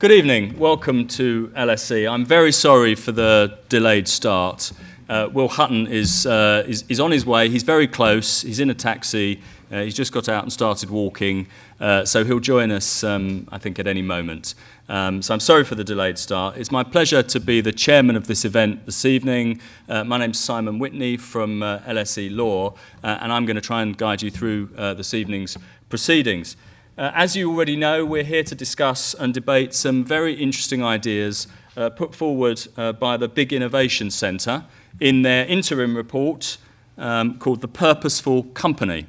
Good evening. Welcome to LSE. I'm very sorry for the delayed start. Will Hutton is on his way. He's very close. He's in a taxi. He's just got out and started walking. So he'll join us, I think, at any moment. So I'm sorry for the delayed start. It's my pleasure to be the chairman of this event this evening. My name's Simon Whitney from LSE Law, and I'm going to try and guide you through this evening's proceedings. As you already know, we're here to discuss and debate some very interesting ideas put forward by the Big Innovation Centre in their interim report called the Purposeful Company.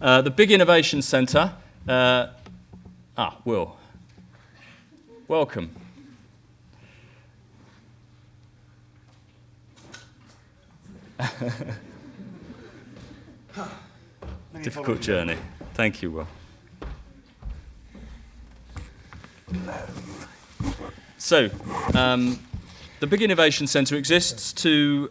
The Big Innovation Centre, Will, welcome. Difficult journey. Thank you, Will. So, the Big Innovation Centre exists to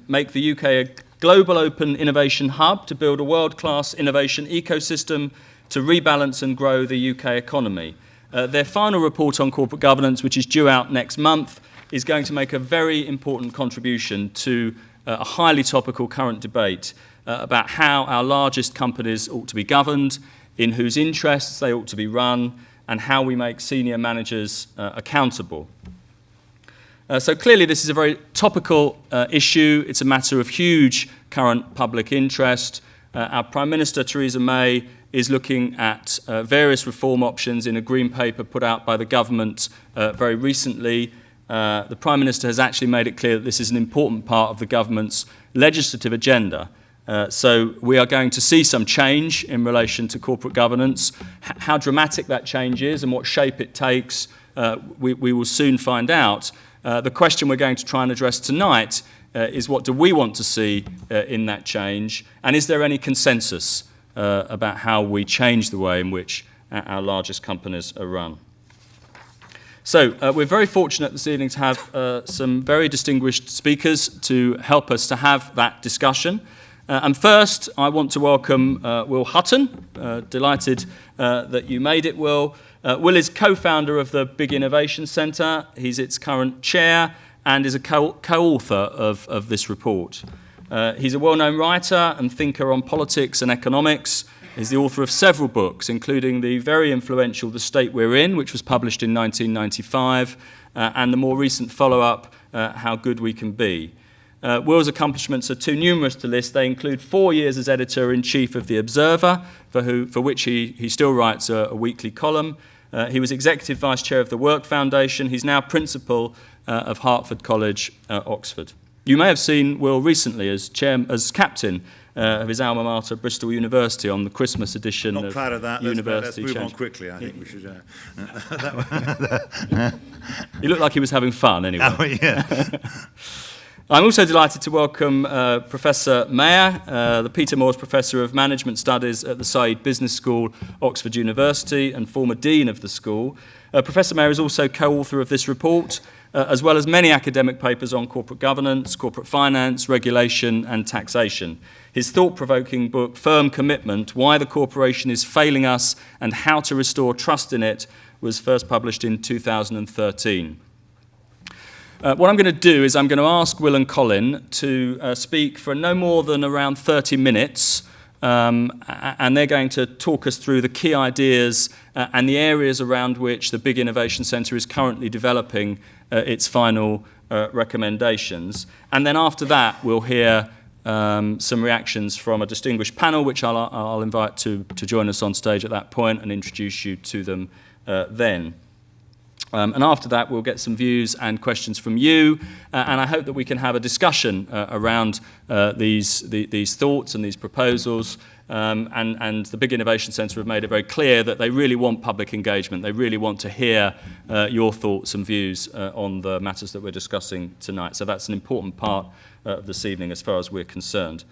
make the UK a global open innovation hub, to build a world-class innovation ecosystem, to rebalance and grow the UK economy. Their final report on corporate governance, which is due out next month, is going to make a very important contribution to a highly topical current debate about how our largest companies ought to be governed, in whose interests they ought to be run, and how we make senior managers accountable. So clearly this is a very topical issue. It's a matter of huge current public interest. Our Prime Minister, Theresa May, is looking at various reform options in a green paper put out by the government very recently. The Prime Minister has actually made it clear that this is an important part of the government's legislative agenda. So we are going to see some change in relation to corporate governance. How dramatic that change is and what shape it takes, we will soon find out. The question we're going to try and address tonight is, what do we want to see in that change? And is there any consensus about how we change the way in which our largest companies are run? So we're very fortunate this evening to have some very distinguished speakers to help us to have that discussion. And first, I want to welcome Will Hutton. Delighted that you made it, Will. Will is co-founder of the Big Innovation Centre. He's its current chair and is a co-author of this report. He's a well-known writer and thinker on politics and economics. He's the author of several books, including the very influential The State We're In, which was published in 1995, and the more recent follow-up, How Good We Can Be. Will's accomplishments are too numerous to list. They include 4 years as editor-in-chief of The Observer, for which he still writes a weekly column. He was executive vice chair of the Work Foundation. He's now principal of Hertford College, Oxford. You may have seen Will recently as captain of his alma mater, Bristol University, on the Christmas edition of proud of that. University. Let's move on quickly. I think we should. He looked like he was having fun anyway. Oh, yeah. I'm also delighted to welcome Professor Mayer, the Peter Moores Professor of Management Studies at the Said Business School, Oxford University, and former Dean of the school. Professor Mayer is also co-author of this report, as well as many academic papers on corporate governance, corporate finance, regulation, and taxation. His thought-provoking book, Firm Commitment: Why the Corporation is Failing Us and How to Restore Trust in It, was first published in 2013. What I'm going to do is I'm going to ask Will and Colin to speak for no more than around 30 minutes, and they're going to talk us through the key ideas and the areas around which the Big Innovation Centre is currently developing its final recommendations. And then after that, we'll hear some reactions from a distinguished panel, which I'll invite to join us on stage at that point and introduce you to them then. And after that, we'll get some views and questions from you, and I hope that we can have a discussion around these thoughts and these proposals. And the Big Innovation Centre have made it very clear that they really want public engagement. They really want to hear your thoughts and views on the matters that we're discussing tonight. So that's an important part of this evening as far as we're concerned.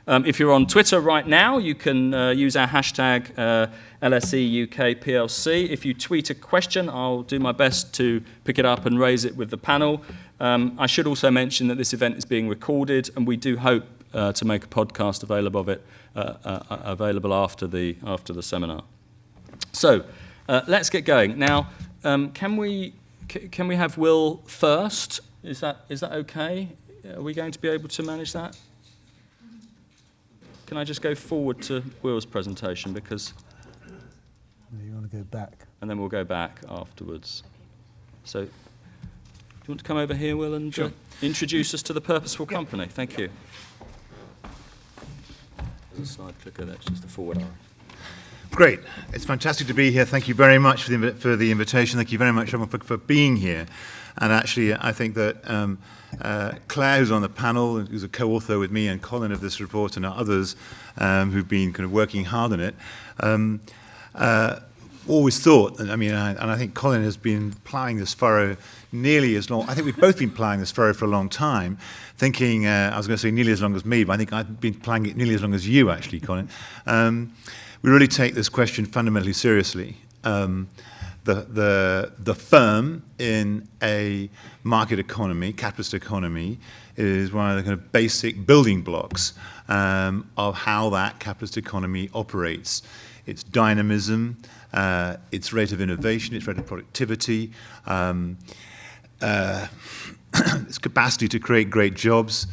If you're on Twitter right now, you can use our hashtag LSE UK PLC. If you tweet a question, I'll do my best to pick it up and raise it with the panel. I should also mention that this event is being recorded, and we do hope to make a podcast available of it available after the seminar. So let's get going. Now, can we have Will first? Is that okay? Are we going to be able to manage that? Can I just go forward to Will's presentation because? You want to go back? And then we'll go back afterwards. So, do you want to come over here, Will, and introduce us to the Purposeful Company? Thank you. There's a slide clicker. That's just the forward arrow. Great. It's fantastic to be here. Thank you very much for the invitation. Thank you very much, everyone, for being here. And actually, I think that Clare, who's on the panel, who's a co-author with me and Colin of this report, and others who've been kind of working hard on it, always thought, and I think Colin has been ploughing this furrow nearly as long. I think we've both been ploughing this furrow for a long time, thinking, I was going to say nearly as long as me, but I think I've been ploughing it nearly as long as you, actually, Colin. We really take this question fundamentally seriously. The firm in a market economy, capitalist economy, is one of the kind of basic building blocks of how that capitalist economy operates. Its dynamism, its rate of innovation, its rate of productivity, its capacity to create great jobs.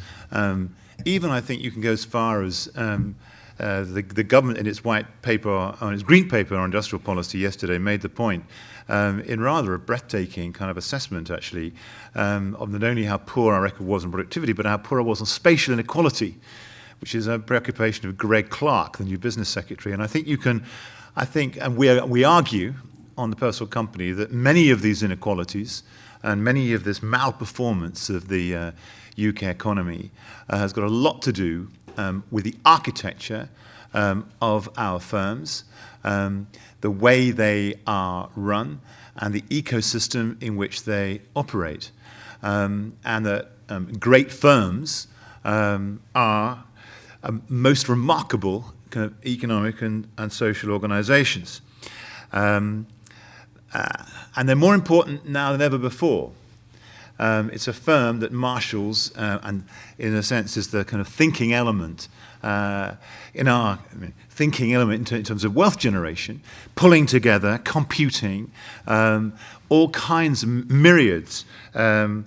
Even I think you can go as far as the government in its white paper, on its green paper on industrial policy yesterday, made the point in rather a breathtaking kind of assessment, actually, of not only how poor our record was on productivity, but how poor it was on spatial inequality, which is a preoccupation of Greg Clark, the new business secretary. And I think and we argue on the Purposeful Company that many of these inequalities and many of this malperformance of the UK economy has got a lot to do with the architecture of our firms, the way they are run, and the ecosystem in which they operate. And that great firms are most remarkable kind of economic and social organizations. And they're more important now than ever before. It's a firm that marshals, and in a sense is the kind of thinking element thinking element in terms of wealth generation, pulling together, computing, all kinds of myriads of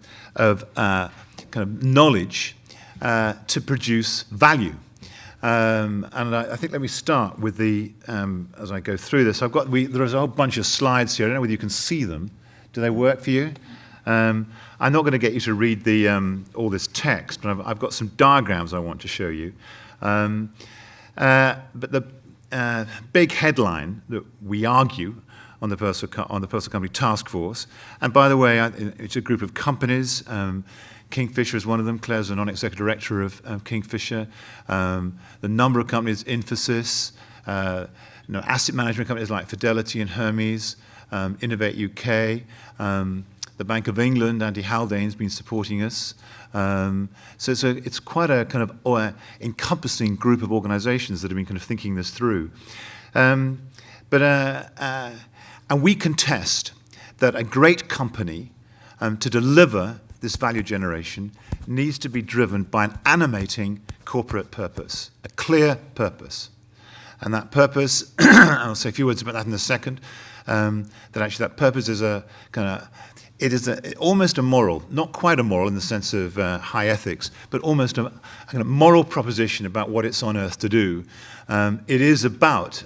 kind of knowledge to produce value. And I think let me start with as I go through this, there's a whole bunch of slides here. I don't know whether you can see them. Do they work for you? I'm not going to get you to read all this text, but I've got some diagrams I want to show you. But the big headline that we argue on the Purposeful Company Task Force, and by the way, it's a group of companies. Kingfisher is one of them. Clare's a non-executive director of Kingfisher. The number of companies, Infosys, asset management companies like Fidelity and Hermes, Innovate UK, the Bank of England, Andy Haldane's been supporting us. So it's quite a kind of encompassing group of organizations that have been kind of thinking this through. And we contest that a great company, to deliver this value generation, needs to be driven by an animating corporate purpose, a clear purpose. And that purpose, I'll say a few words about that in a second, that actually that purpose is it is almost a moral, not quite a moral in the sense of high ethics, but almost a kind of moral proposition about what it's on earth to do. It is about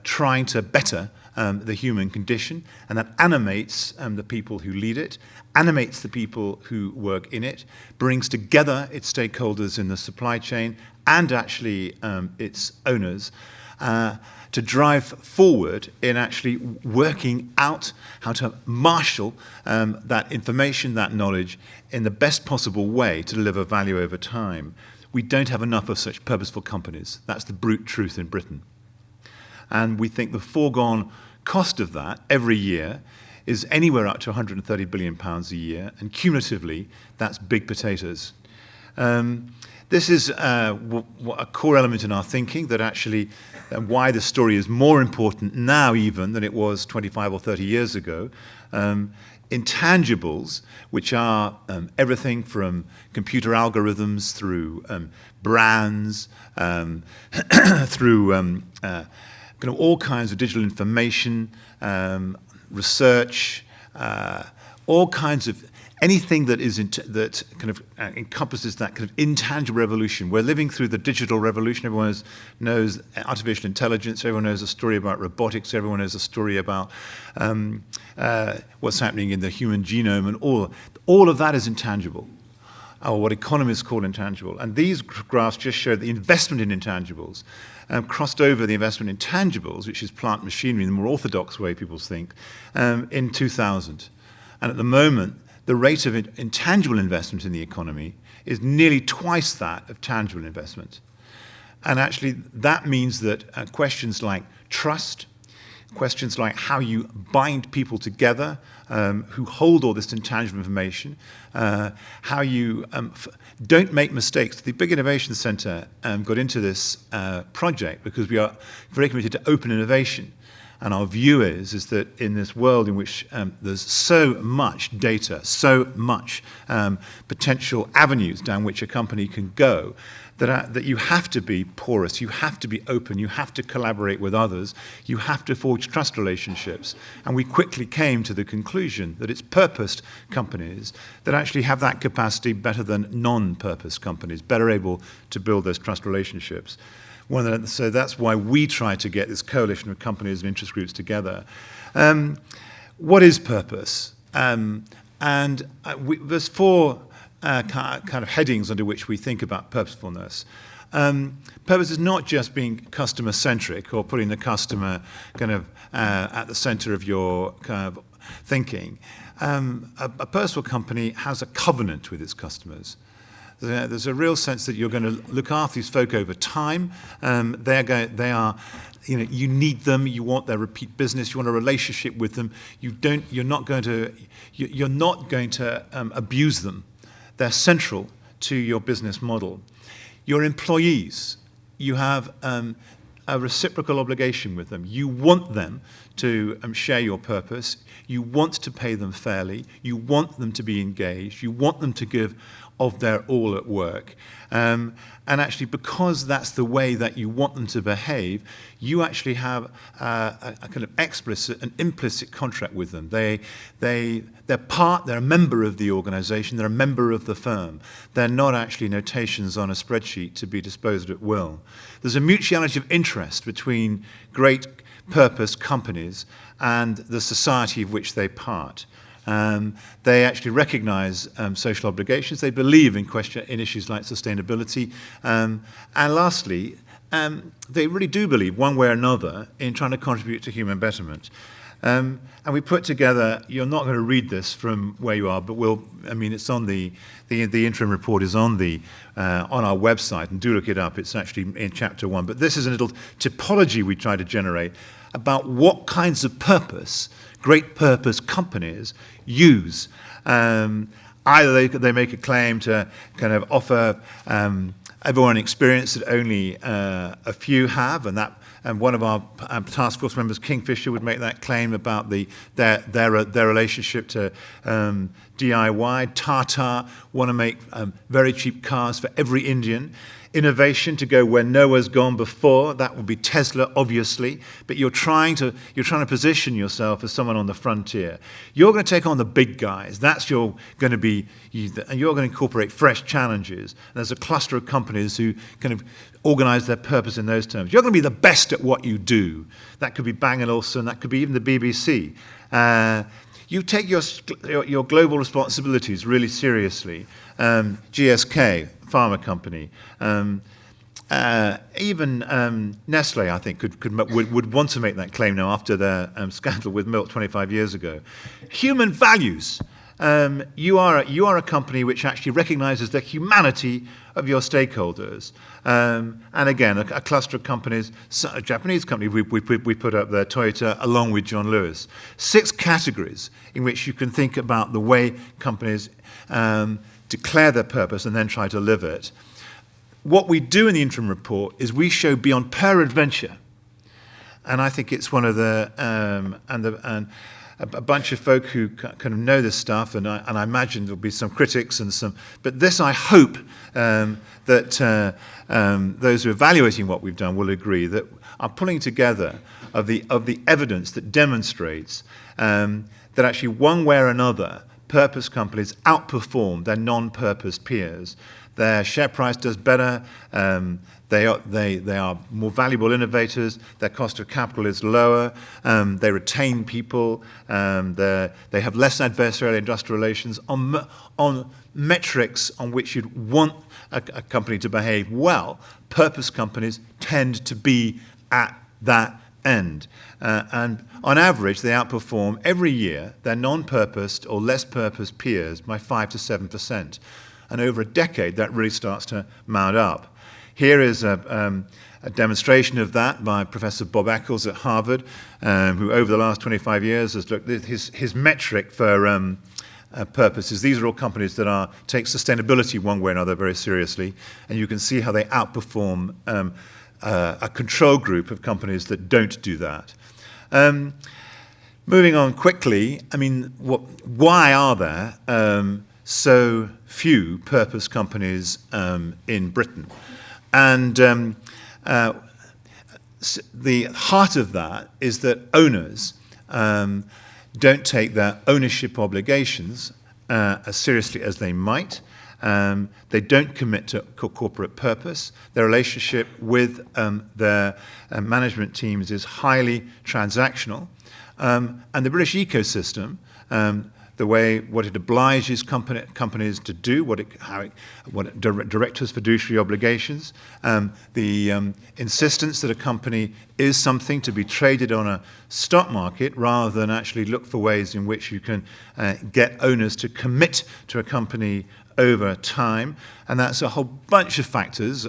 trying to better the human condition, and that animates the people who lead it, animates the people who work in it, brings together its stakeholders in the supply chain and actually its owners, to drive forward in actually working out how to marshal that information, that knowledge, in the best possible way to deliver value over time. We don't have enough of such purposeful companies. That's the brute truth in Britain. And we think the foregone cost of that every year is anywhere up to £130 billion a year, and cumulatively, that's big potatoes. This is a core element in our thinking, that actually why the story is more important now even than it was 25 or 30 years ago. Intangibles, which are everything from computer algorithms through brands, through kind of all kinds of digital information, research, all kinds of anything that is that kind of encompasses that kind of intangible revolution. We're living through the digital revolution. Everyone knows artificial intelligence. Everyone knows a story about robotics. Everyone knows a story about what's happening in the human genome, and all of that is intangible, or what economists call intangible. And these graphs just show the investment in intangibles crossed over the investment in tangibles, which is plant machinery in the more orthodox way people think, in 2000. And at the moment, the rate of intangible investment in the economy is nearly twice that of tangible investment. And actually, that means that questions like trust, questions like how you bind people together who hold all this intangible information, how you don't make mistakes. The Big Innovation Centre got into this project because we are very committed to open innovation. And our view is that in this world in which there's so much data, so much potential avenues down which a company can go, that you have to be porous, you have to be open, you have to collaborate with others, you have to forge trust relationships. And we quickly came to the conclusion that it's purposed companies that actually have that capacity better than non-purposed companies, better able to build those trust relationships. So that's why we try to get this coalition of companies and interest groups together. What is purpose? There's four kind of headings under which we think about purposefulness. Purpose is not just being customer-centric or putting the customer kind of at the center of your kind of thinking. A purposeful company has a covenant with its customers. There's a real sense that you're going to look after these folk over time. They are, you need them. You want their repeat business. You want a relationship with them. You're not going to abuse them. They're central to your business model. Your employees, you have a reciprocal obligation with them. You want them to share your purpose. You want to pay them fairly. You want them to be engaged. You want them to give of their all at work. And actually, because that's the way that you want them to behave, you actually have a kind of explicit and implicit contract with them. They're a member of the organization, they're a member of the firm. They're not actually notations on a spreadsheet to be disposed at will. There's a mutuality of interest between great purpose companies and the society of which they part. They actually recognize social obligations. They believe in issues like sustainability. And lastly, they really do believe, one way or another, in trying to contribute to human betterment. And we put together, you're not going to read this from where you are, but it's on the interim report is on our website, and do look it up. It's actually in chapter 1. But this is a little typology we try to generate about what kinds of purpose great purpose companies use. Either they make a claim to kind of offer everyone an experience that only a few have, and one of our task force members, Kingfisher, would make that claim about their relationship to DIY. Tata want to make very cheap cars for every Indian. Innovation to go where Noah's gone before. That would be Tesla, obviously. But you're trying to position yourself as someone on the frontier. You're going to take on the big guys. That's and you're going to incorporate fresh challenges. And there's a cluster of companies who kind of organize their purpose in those terms. You're going to be the best at what you do. That could be Bang & Olufsen. That could be even the BBC. You take your global responsibilities really seriously. GSK, pharma company, even Nestle, I think, would want to make that claim now after their scandal with milk 25 years ago. Human values. You are a company which actually recognizes the humanity of your stakeholders. And again, a cluster of companies, a Japanese company we put up there, Toyota, along with John Lewis. 6 categories in which you can think about the way companies declare their purpose and then try to live it. What we do in the interim report is we show beyond peradventure, and I think it's one of the a bunch of folk who kind of know this stuff, and I imagine there'll be some critics and some. But this, I hope that those who are evaluating what we've done will agree that are pulling together of the evidence that demonstrates that actually one way or another, purpose companies outperform their non-purpose peers. Their share price does better. They are more valuable innovators. Their cost of capital is lower. They retain people. They have less adversarial industrial relations on metrics on which you'd want a company to behave well. Purpose companies tend to be at that end. And on average, they outperform every year their non-purposed or less purposed peers by 5 to 7%. And over a decade, that really starts to mount up. Here is a demonstration of that by Professor Bob Eccles at Harvard, who over the last 25 years has looked at his metric for purposes. These are all companies that take sustainability one way or another very seriously, and you can see how they outperform a control group of companies that don't do that. Moving on quickly, I mean, why are there so few purpose companies in Britain? And the heart of that is that owners don't take their ownership obligations as seriously as they might. They don't commit to corporate purpose. Their relationship with their management teams is highly transactional. And the British ecosystem, what it obliges companies to do, what directors' fiduciary obligations, the insistence that a company is something to be traded on a stock market rather than actually look for ways in which you can get owners to commit to a company over time, and that's a whole bunch of factors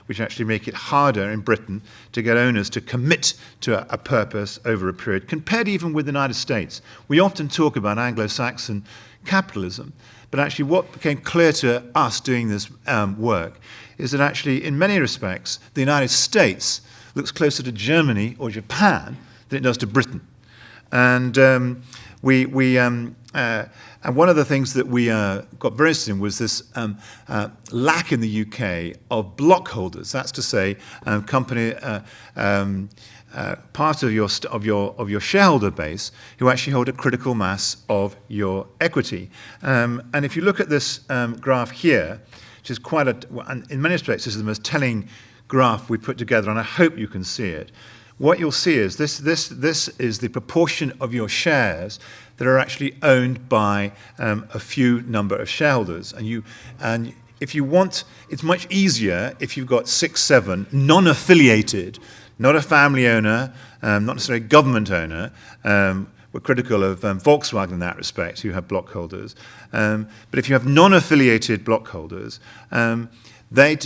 which actually make it harder in Britain to get owners to commit to a purpose over a period, compared even with the United States. We often talk about Anglo-Saxon capitalism, but actually what became clear to us doing this work is that actually, in many respects, the United States looks closer to Germany or Japan than it does to Britain. And and one of the things that we got very interested in was this lack in the UK of block holders. That's to say, company part of your shareholder base who actually hold a critical mass of your equity. And if you look at this graph here, which is in many respects, this is the most telling graph we put together, and I hope you can see it. What you'll see is this is the proportion of your shares that are actually owned by a few number of shareholders. And if you want, it's much easier if you've got 6, 7 non-affiliated, not a family owner, not necessarily a government owner. We're critical of Volkswagen in that respect, who have block holders. But if you have non-affiliated block holders, they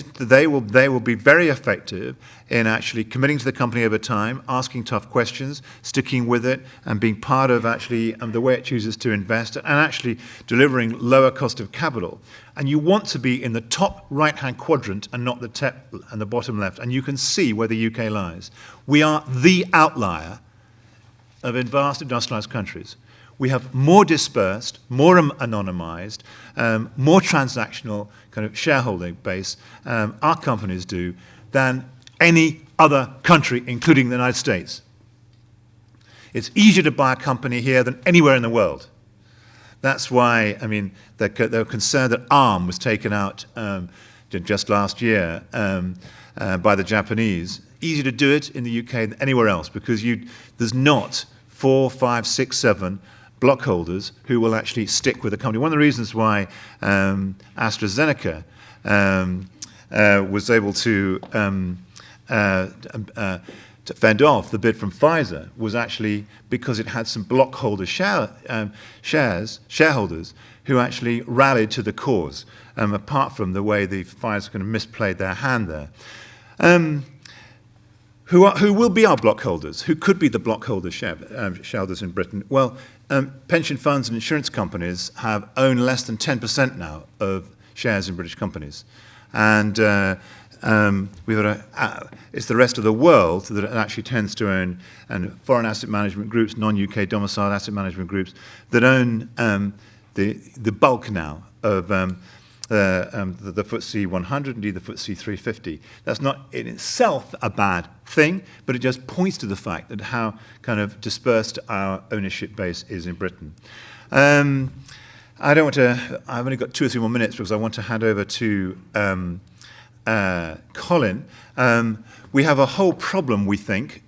will be very effective in actually committing to the company over time, asking tough questions, sticking with it, and being part of actually the way it chooses to invest, and actually delivering lower cost of capital. And you want to be in the top right-hand quadrant and not the bottom left. And you can see where the UK lies. We are the outlier of vast industrialized countries. We have more dispersed, more anonymized, more transactional kind of shareholding base, our companies do, than any other country, including the United States. It's easier to buy a company here than anywhere in the world. That's why, I mean, they're concerned that ARM was taken out just last year by the Japanese. Easier to do it in the UK than anywhere else, because there's not 4, 5, 6, 7 block holders who will actually stick with the company. One of the reasons why AstraZeneca was able to fend off the bid from Pfizer was actually because it had some block holder shareholders who actually rallied to the cause, apart from the way the Pfizer kind of misplayed their hand there. Who will be our block holders? Who could be the block holder shareholders in Britain? Well, pension funds and insurance companies own less than 10% now of shares in British companies. And it's the rest of the world that actually tends to own, and foreign asset management groups, non-UK domiciled asset management groups that own the bulk now of the FTSE 100, indeed the FTSE 350. That's not in itself a bad thing, but it just points to the fact that how kind of dispersed our ownership base is in Britain. I've only got 2 or 3 more minutes because I want to hand over to Colin. We have a whole problem, we think,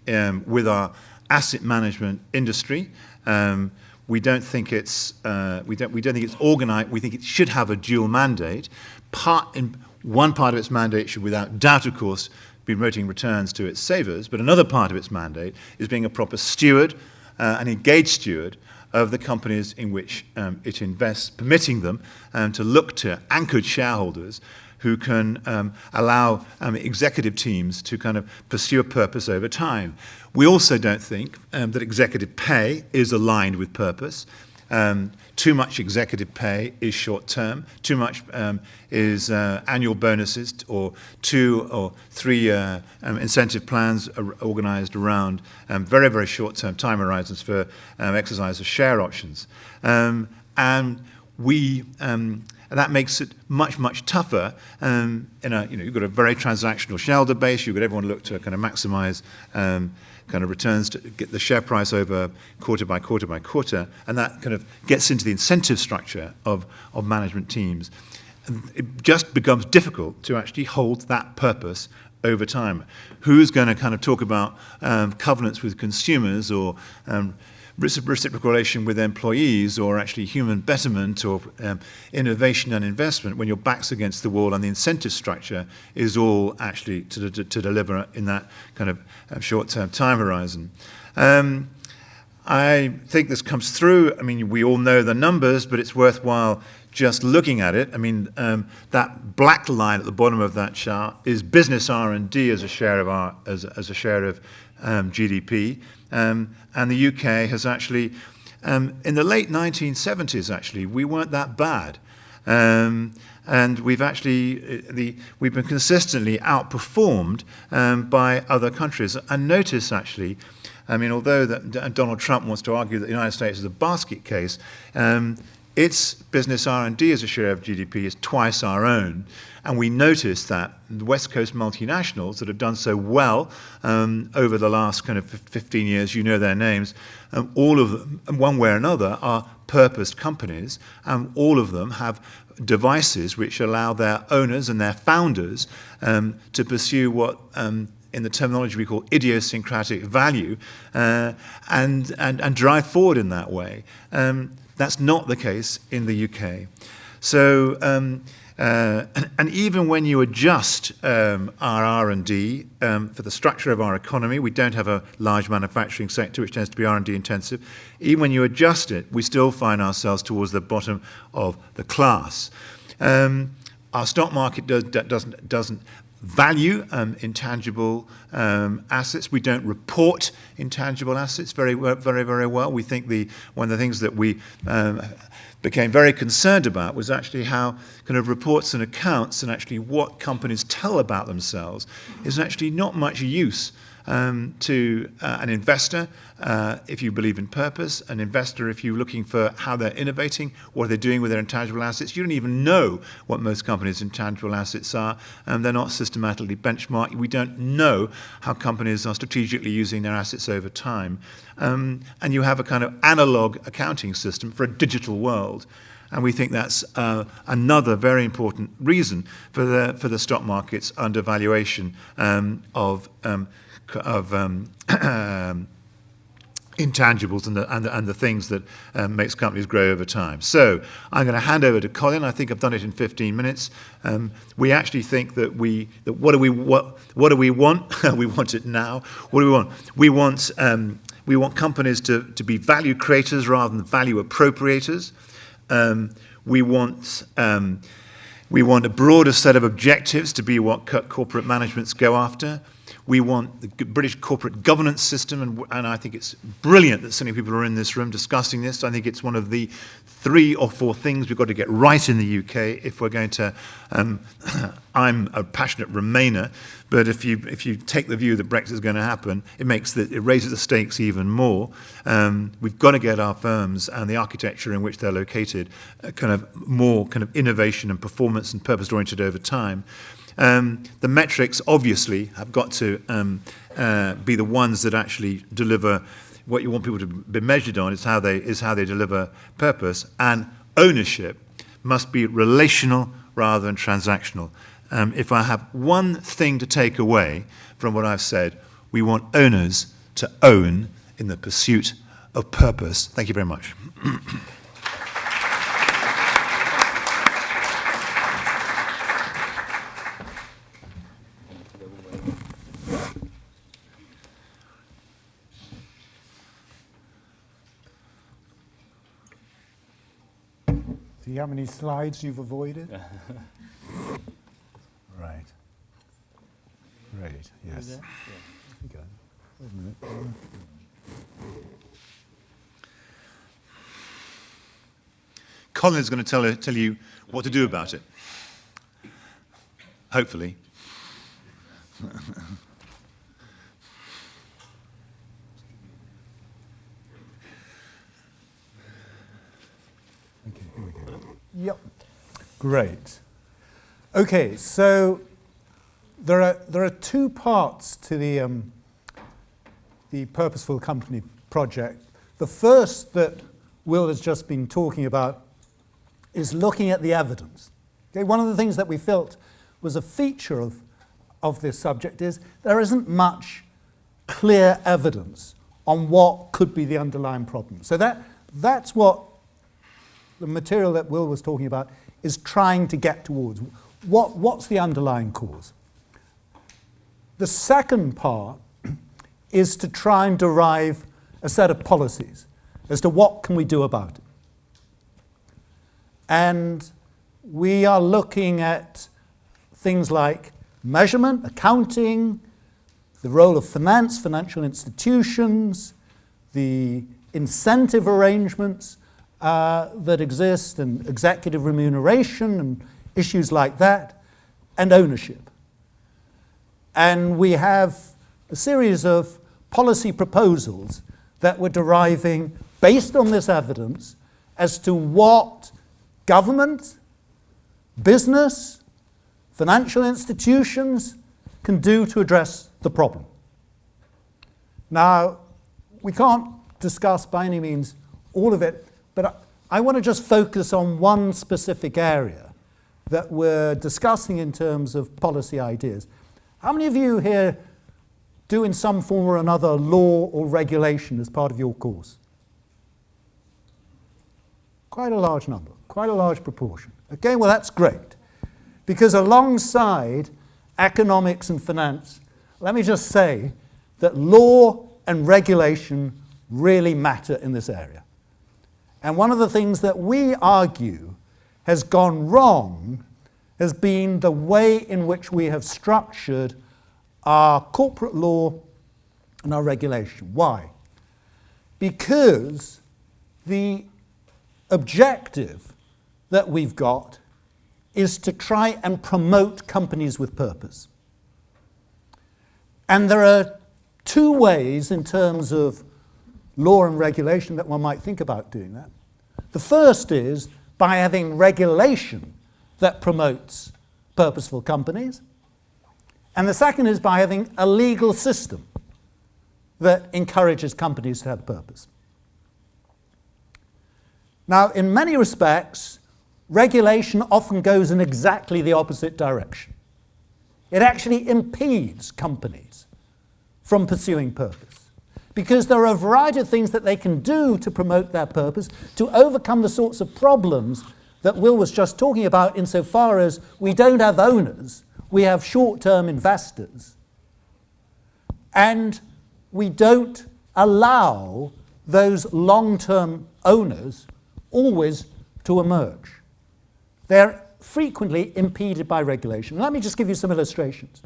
with our asset management industry. We don't think it's organised. We think it should have a dual mandate. One part of its mandate should, without doubt, of course, be promoting returns to its savers. But another part of its mandate is being a proper steward, an engaged steward of the companies in which it invests, permitting them to look to anchored shareholders who can allow executive teams to kind of pursue a purpose over time. We also don't think that executive pay is aligned with purpose. Too much executive pay is short-term. Too much is annual bonuses or 2 or 3 incentive plans are organised around very, very short-term time horizons for exercise of share options. And that makes it much, much tougher. You've got a very transactional shareholder base. You've got everyone look to kind of maximise kind of returns to get the share price over quarter by quarter by quarter, and that kind of gets into the incentive structure of management teams. And it just becomes difficult to actually hold that purpose over time. Who's going to kind of talk about covenants with consumers or reciprocal relation with employees or actually human betterment or innovation and investment when your back's against the wall and the incentive structure is all actually to deliver in that kind of short-term time horizon. I think this comes through. I mean, we all know the numbers, but it's worthwhile just looking at it. I mean, that black line at the bottom of that chart is business R&D as a share of GDP. And the UK has actually, in the late 1970s, actually, we weren't that bad. And we've been consistently outperformed by other countries. And notice, actually, I mean, although that Donald Trump wants to argue that the United States is a basket case, its business R&D as a share of GDP is twice our own. And we notice that the West Coast multinationals that have done so well over the last kind of 15 years, you know their names, all of them, one way or another, are purposed companies, and all of them have devices which allow their owners and their founders to pursue what in the terminology we call idiosyncratic value and drive forward in that way. That's not the case in the UK. So, and even when you adjust our R&D for the structure of our economy, we don't have a large manufacturing sector which tends to be R&D intensive. Even when you adjust it, we still find ourselves towards the bottom of the class. Our stock market doesn't value intangible assets. We don't report intangible assets very, very, very well. We think one of the things that we became very concerned about was actually how kind of reports and accounts and actually what companies tell about themselves is actually not much use to an investor if you believe in purpose, an investor if you're looking for how they're innovating, what they're doing with their intangible assets. You don't even know what most companies' intangible assets are, and they're not systematically benchmarked. We don't know how companies are strategically using their assets over time. And you have a kind of analog accounting system for a digital world. And we think that's another very important reason for the stock market's undervaluation of intangibles and the things that makes companies grow over time. So I'm going to hand over to Colin. I think I've done it in 15 minutes. We actually think that what do we want? We want it now. What do we want? We want companies to be value creators rather than value appropriators. We want a broader set of objectives to be what corporate managements go after. We want the British corporate governance system, and I think it's brilliant that so many people are in this room discussing this. I think it's one of the 3 or 4 things we've got to get right in the UK if we're going to. I'm a passionate Remainer, but if you take the view that Brexit is going to happen, it raises the stakes even more. We've got to get our firms and the architecture in which they're located more innovation and performance and purpose oriented over time. The metrics obviously have got to be the ones that actually deliver what you want people to be measured on is how they deliver purpose, and ownership must be relational rather than transactional. If I have one thing to take away from what I've said, we want owners to own in the pursuit of purpose. Thank you very much. See how many slides you've avoided? Right. Great, yes. Yeah. Okay. Wait a minute. Colin is going to tell you what to do about it. Hopefully. Okay, here we go. Yep. Great. Okay, so there are 2 parts to the Purposeful Company project. The first that Will has just been talking about is looking at the evidence. Okay, one of the things that we felt was a feature of this subject is there isn't much clear evidence on what could be the underlying problem. So that's what the material that Will was talking about is trying to get towards. What's the underlying cause? The second part is to try and derive a set of policies as to what can we do about it. And we are looking at things like measurement, accounting, the role of finance, financial institutions, the incentive arrangements that exist, and executive remuneration and issues like that, and ownership. And we have a series of policy proposals that we're deriving based on this evidence as to what government, business, financial institutions can do to address the problem. Now, we can't discuss by any means all of it, but I want to just focus on one specific area that we're discussing in terms of policy ideas. How many of you here do in some form or another law or regulation as part of your course? Quite a large number, quite a large proportion. Okay, well that's great. Because alongside economics and finance, let me just say that law and regulation really matter in this area. And one of the things that we argue has gone wrong has been the way in which we have structured our corporate law and our regulation. Why? Because the objective that we've got is to try and promote companies with purpose. And there are 2 ways in terms of law and regulation that one might think about doing that. The first is by having regulation that promotes purposeful companies. And the second is by having a legal system that encourages companies to have purpose. Now, in many respects, regulation often goes in exactly the opposite direction. It actually impedes companies from pursuing purpose, because there are a variety of things that they can do to promote their purpose, to overcome the sorts of problems that Will was just talking about, insofar as we don't have owners, we have short-term investors, and we don't allow those long-term owners always to emerge. They're frequently impeded by regulation. Let me just give you some illustrations.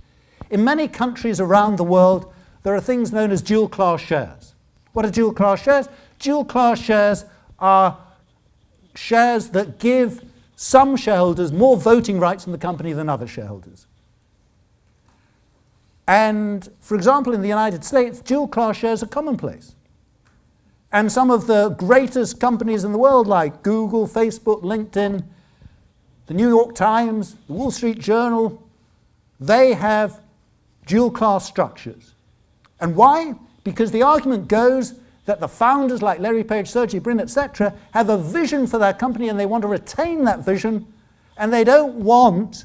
In many countries around the world, there are things known as dual-class shares. What are dual-class shares? Dual-class shares are shares that give some shareholders more voting rights in the company than other shareholders. And, for example, in the United States, dual-class shares are commonplace. And some of the greatest companies in the world, like Google, Facebook, LinkedIn, the New York Times, the Wall Street Journal, they have dual-class structures. And why? Because the argument goes that the founders like Larry Page, Sergey Brin, etc., have a vision for their company and they want to retain that vision, and they don't want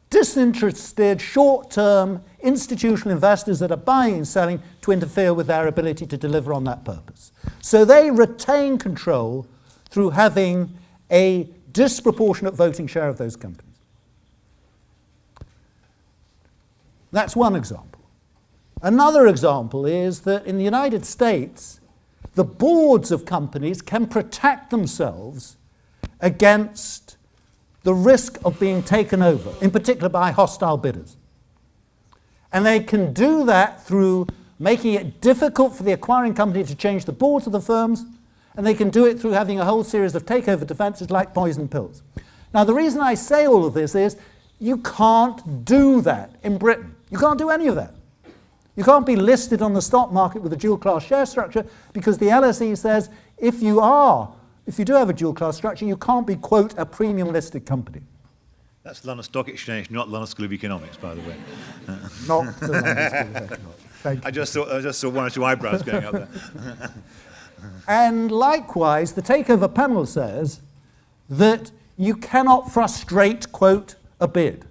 disinterested, short-term institutional investors that are buying and selling to interfere with their ability to deliver on that purpose. So they retain control through having a disproportionate voting share of those companies. That's one example. Another example is that in the United States, the boards of companies can protect themselves against the risk of being taken over, in particular by hostile bidders. And they can do that through making it difficult for the acquiring company to change the boards of the firms, and they can do it through having a whole series of takeover defenses like poison pills. Now, the reason I say all of this is you can't do that in Britain. You can't do any of that. You can't be listed on the stock market with a dual-class share structure because the LSE says if you do have a dual-class structure, you can't be, quote, a premium-listed company. That's London Stock Exchange, not London School of Economics, by the way. Not the London School of Economics. Thank you. I just saw one or two eyebrows going up there. And likewise, the takeover panel says that you cannot frustrate, quote, a bid.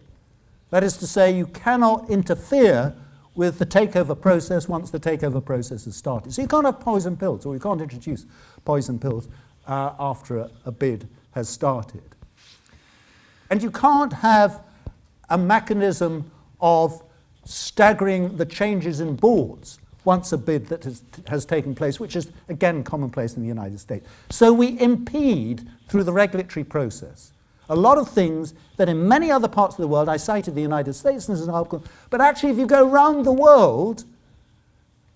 That is to say, you cannot interfere with the takeover process once the takeover process has started. So you can't have poison pills, or you can't introduce poison pills after a bid has started. And you can't have a mechanism of staggering the changes in boards once a bid that has taken place, which is, again, commonplace in the United States. So we impede, through the regulatory process, a lot of things that in many other parts of the world, I cited the United States as an example, but actually if you go around the world,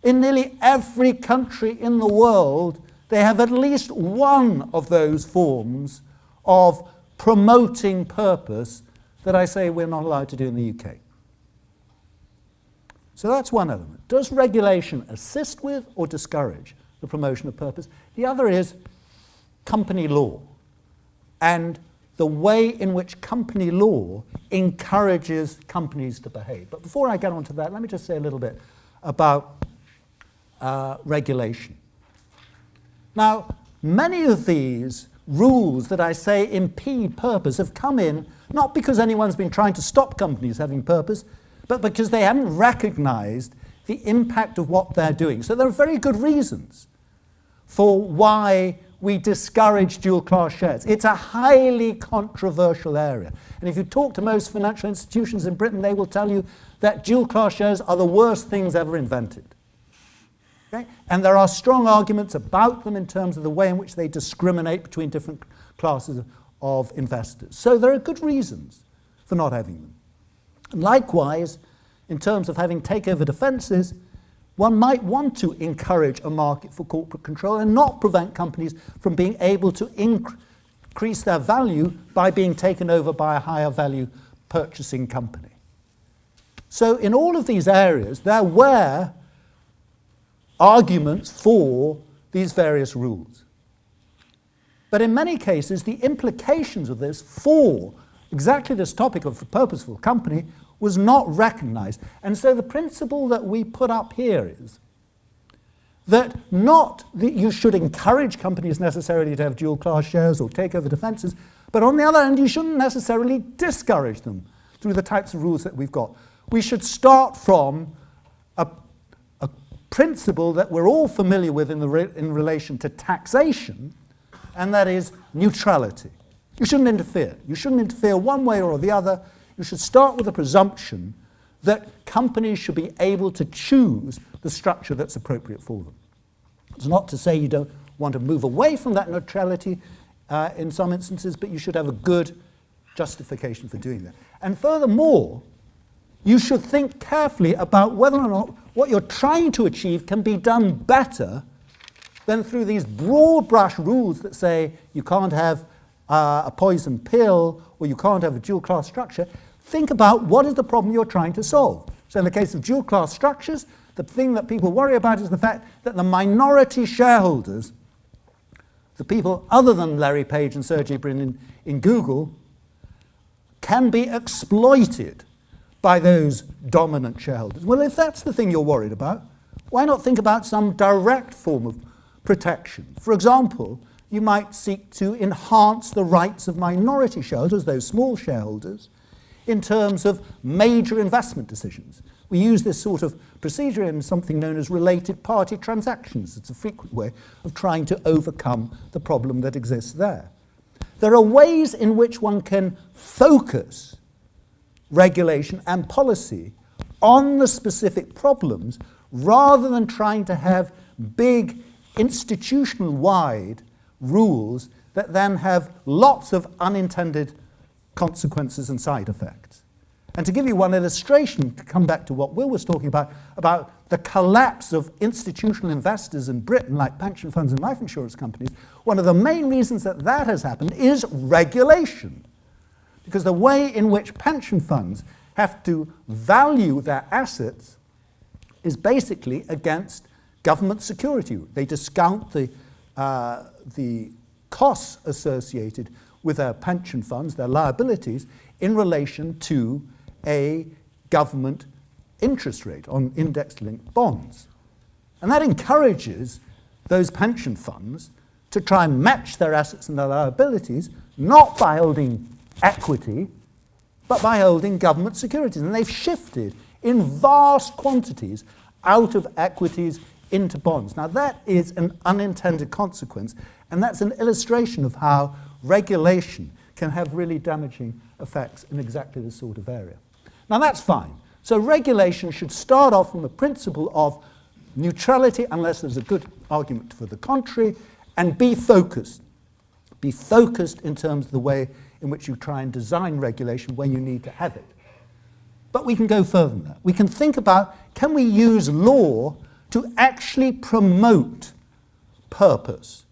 in nearly every country in the world, they have at least one of those forms of promoting purpose that I say we're not allowed to do in the UK. So that's one element. Does regulation assist with or discourage the promotion of purpose? The other is company law and the way in which company law encourages companies to behave. But before I get on to that, let me just say a little bit about regulation. Now, many of these rules that I say impede purpose have come in not because anyone's been trying to stop companies having purpose, but because they haven't recognized the impact of what they're doing. So there are very good reasons for why we discourage dual-class shares. It's a highly controversial area. And if you talk to most financial institutions in Britain, they will tell you that dual-class shares are the worst things ever invented. Okay? And there are strong arguments about them in terms of the way in which they discriminate between different classes of investors. So there are good reasons for not having them. And likewise, in terms of having takeover defenses, one might want to encourage a market for corporate control and not prevent companies from being able to increase their value by being taken over by a higher value purchasing company. So in all of these areas, there were arguments for these various rules. But in many cases, the implications of this for exactly this topic of the purposeful company was not recognized. And so the principle that we put up here is that not that you should encourage companies necessarily to have dual-class shares or takeover defenses, but on the other hand, you shouldn't necessarily discourage them through the types of rules that we've got. We should start from a principle that we're all familiar with in relation to taxation, and that is neutrality. You shouldn't interfere. You shouldn't interfere one way or the other. You should start with a presumption that companies should be able to choose the structure that's appropriate for them. It's not to say you don't want to move away from that neutrality in some instances, but you should have a good justification for doing that. And furthermore, you should think carefully about whether or not what you're trying to achieve can be done better than through these broad brush rules that say you can't have a poison pill or you can't have a dual class structure. Think about what is the problem you're trying to solve. So in the case of dual class structures, the thing that people worry about is the fact that the minority shareholders, the people other than Larry Page and Sergey Brin in Google, can be exploited by those dominant shareholders. Well, if that's the thing you're worried about, why not think about some direct form of protection? For example, you might seek to enhance the rights of minority shareholders, those small shareholders, in terms of major investment decisions. We use this sort of procedure in something known as related party transactions. It's a frequent way of trying to overcome the problem that exists there. There are ways in which one can focus regulation and policy on the specific problems rather than trying to have big institutional-wide rules that then have lots of unintended consequences and side effects. And to give you one illustration, to come back to what Will was talking about the collapse of institutional investors in Britain, like pension funds and life insurance companies, one of the main reasons that that has happened is regulation. Because the way in which pension funds have to value their assets is basically against government security. They discount the costs associated with their pension funds, their liabilities, in relation to a government interest rate on index-linked bonds. And that encourages those pension funds to try and match their assets and their liabilities, not by holding equity, but by holding government securities. And they've shifted in vast quantities out of equities into bonds. Now, that is an unintended consequence, and that's an illustration of how regulation can have really damaging effects in exactly this sort of area. Now, that's fine. So regulation should start off from a principle of neutrality, unless there's a good argument for the contrary, and be focused. Be focused in terms of the way in which you try and design regulation when you need to have it. But we can go further than that. We can think about, can we use law to actually promote purpose?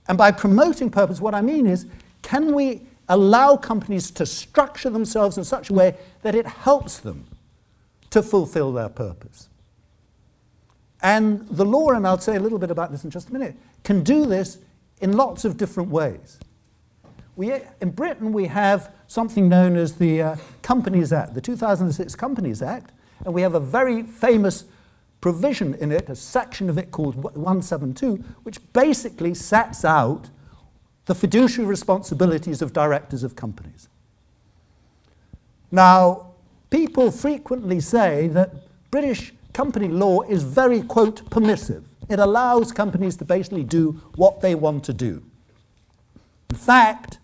And by promoting purpose, what I mean is, can we allow companies to structure themselves in such a way that it helps them to fulfill their purpose? And the law, and I'll say a little bit about this in just a minute, can do this in lots of different ways. In Britain, we have something known as the Companies Act, the 2006 Companies Act, and we have a very famous provision in it, a section of it called 172, which basically sets out the fiduciary responsibilities of directors of companies. Now, people frequently say that British company law is very, quote, permissive. It allows companies to basically do what they want to do. In fact,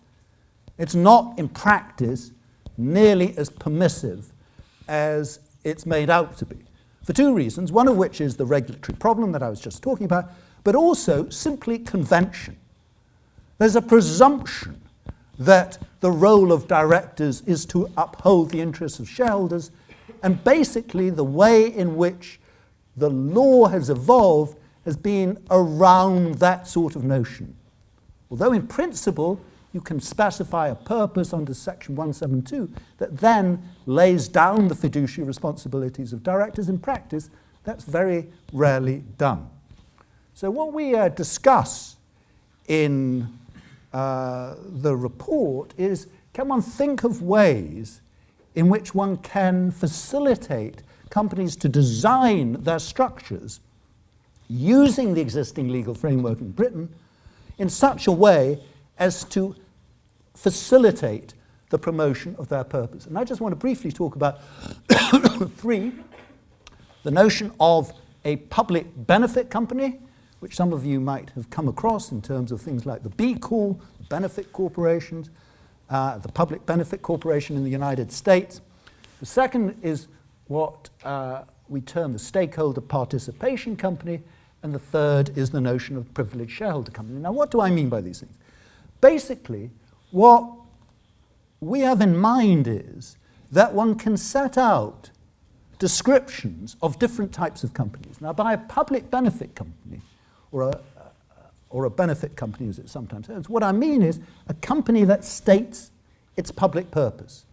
it's not in practice nearly as permissive as it's made out to be, for two reasons, one of which is the regulatory problem that I was just talking about, but also simply convention. There's a presumption that the role of directors is to uphold the interests of shareholders, and basically the way in which the law has evolved has been around that sort of notion. Although in principle you can specify a purpose under section 172 that then lays down the fiduciary responsibilities of directors, in practice that's very rarely done. So what we discuss in the report is, can one think of ways in which one can facilitate companies to design their structures using the existing legal framework in Britain in such a way as to facilitate the promotion of their purpose. And I just want to briefly talk about three. The notion of a public benefit company, which some of you might have come across in terms of things like the B Corp, benefit corporations, the Public Benefit Corporation in the United States. The second is what we term the stakeholder participation company, and the third is the notion of privileged shareholder company. Now, what do I mean by these things? Basically, what we have in mind is that one can set out descriptions of different types of companies. Now, by a public benefit company, or a benefit company as it's sometimes said, what I mean is a company that states its public purpose.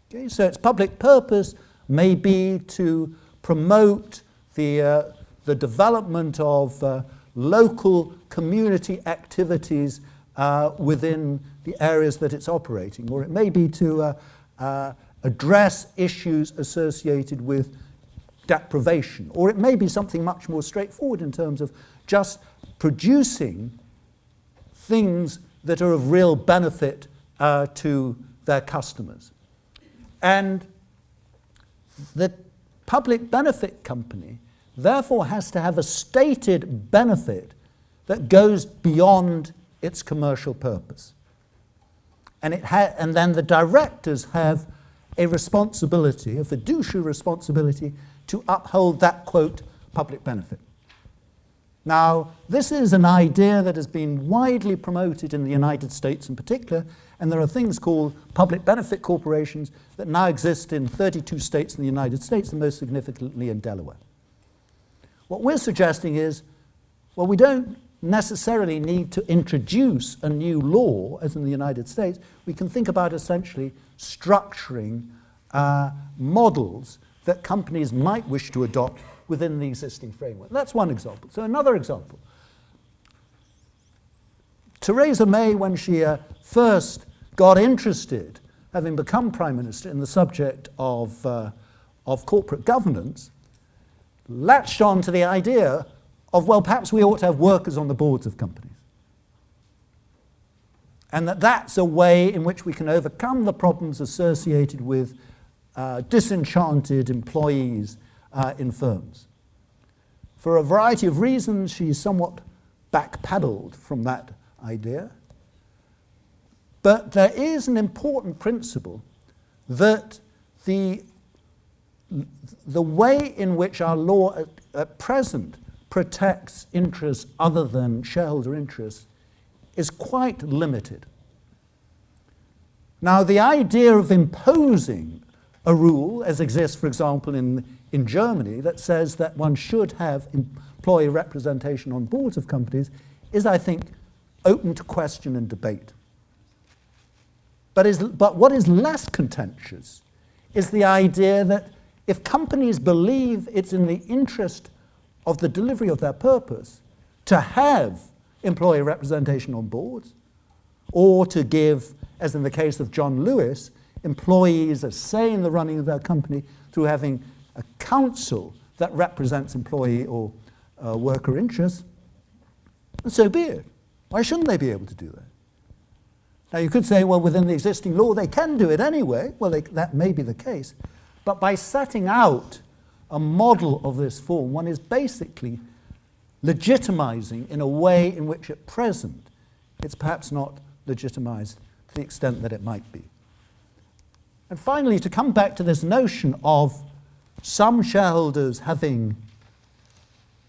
Okay, so its public purpose may be to promote the development of local community activities within the areas that it's operating, or it may be to address issues associated with deprivation, or it may be something much more straightforward in terms of just producing things that are of real benefit to their customers. And the public benefit company therefore has to have a stated benefit that goes beyond its commercial purpose. And then the directors have a responsibility, a fiduciary responsibility, to uphold that, quote, public benefit. Now, this is an idea that has been widely promoted in the United States in particular, and there are things called public benefit corporations that now exist in 32 states in the United States, and most significantly in Delaware. What we're suggesting is, well, we don't necessarily need to introduce a new law, as in the United States. We can think about essentially structuring models that companies might wish to adopt within the existing framework. That's one example. So another example. Theresa May, when she first got interested, having become Prime Minister, in the subject of corporate governance, latched on to the idea of, well, perhaps we ought to have workers on the boards of companies. And that's a way in which we can overcome the problems associated with disenchanted employees in firms. For a variety of reasons, she's somewhat backpedaled from that idea. But there is an important principle that the way in which our law at present protects interests other than shareholder interests is quite limited. Now, the idea of imposing a rule, as exists, for example, in Germany, that says that one should have employee representation on boards of companies, is, I think, open to question and debate. But what is less contentious is the idea that if companies believe it's in the interest of the delivery of their purpose to have employee representation on boards, or to give, as in the case of John Lewis, employees a say in the running of their company through having a council that represents employee or worker interests, and so be it. Why shouldn't they be able to do that? Now, you could say, well, within the existing law, they can do it anyway. Well, that may be the case. But by setting out a model of this form, one is basically legitimizing in a way in which at present it's perhaps not legitimized to the extent that it might be. And finally, to come back to this notion of some shareholders having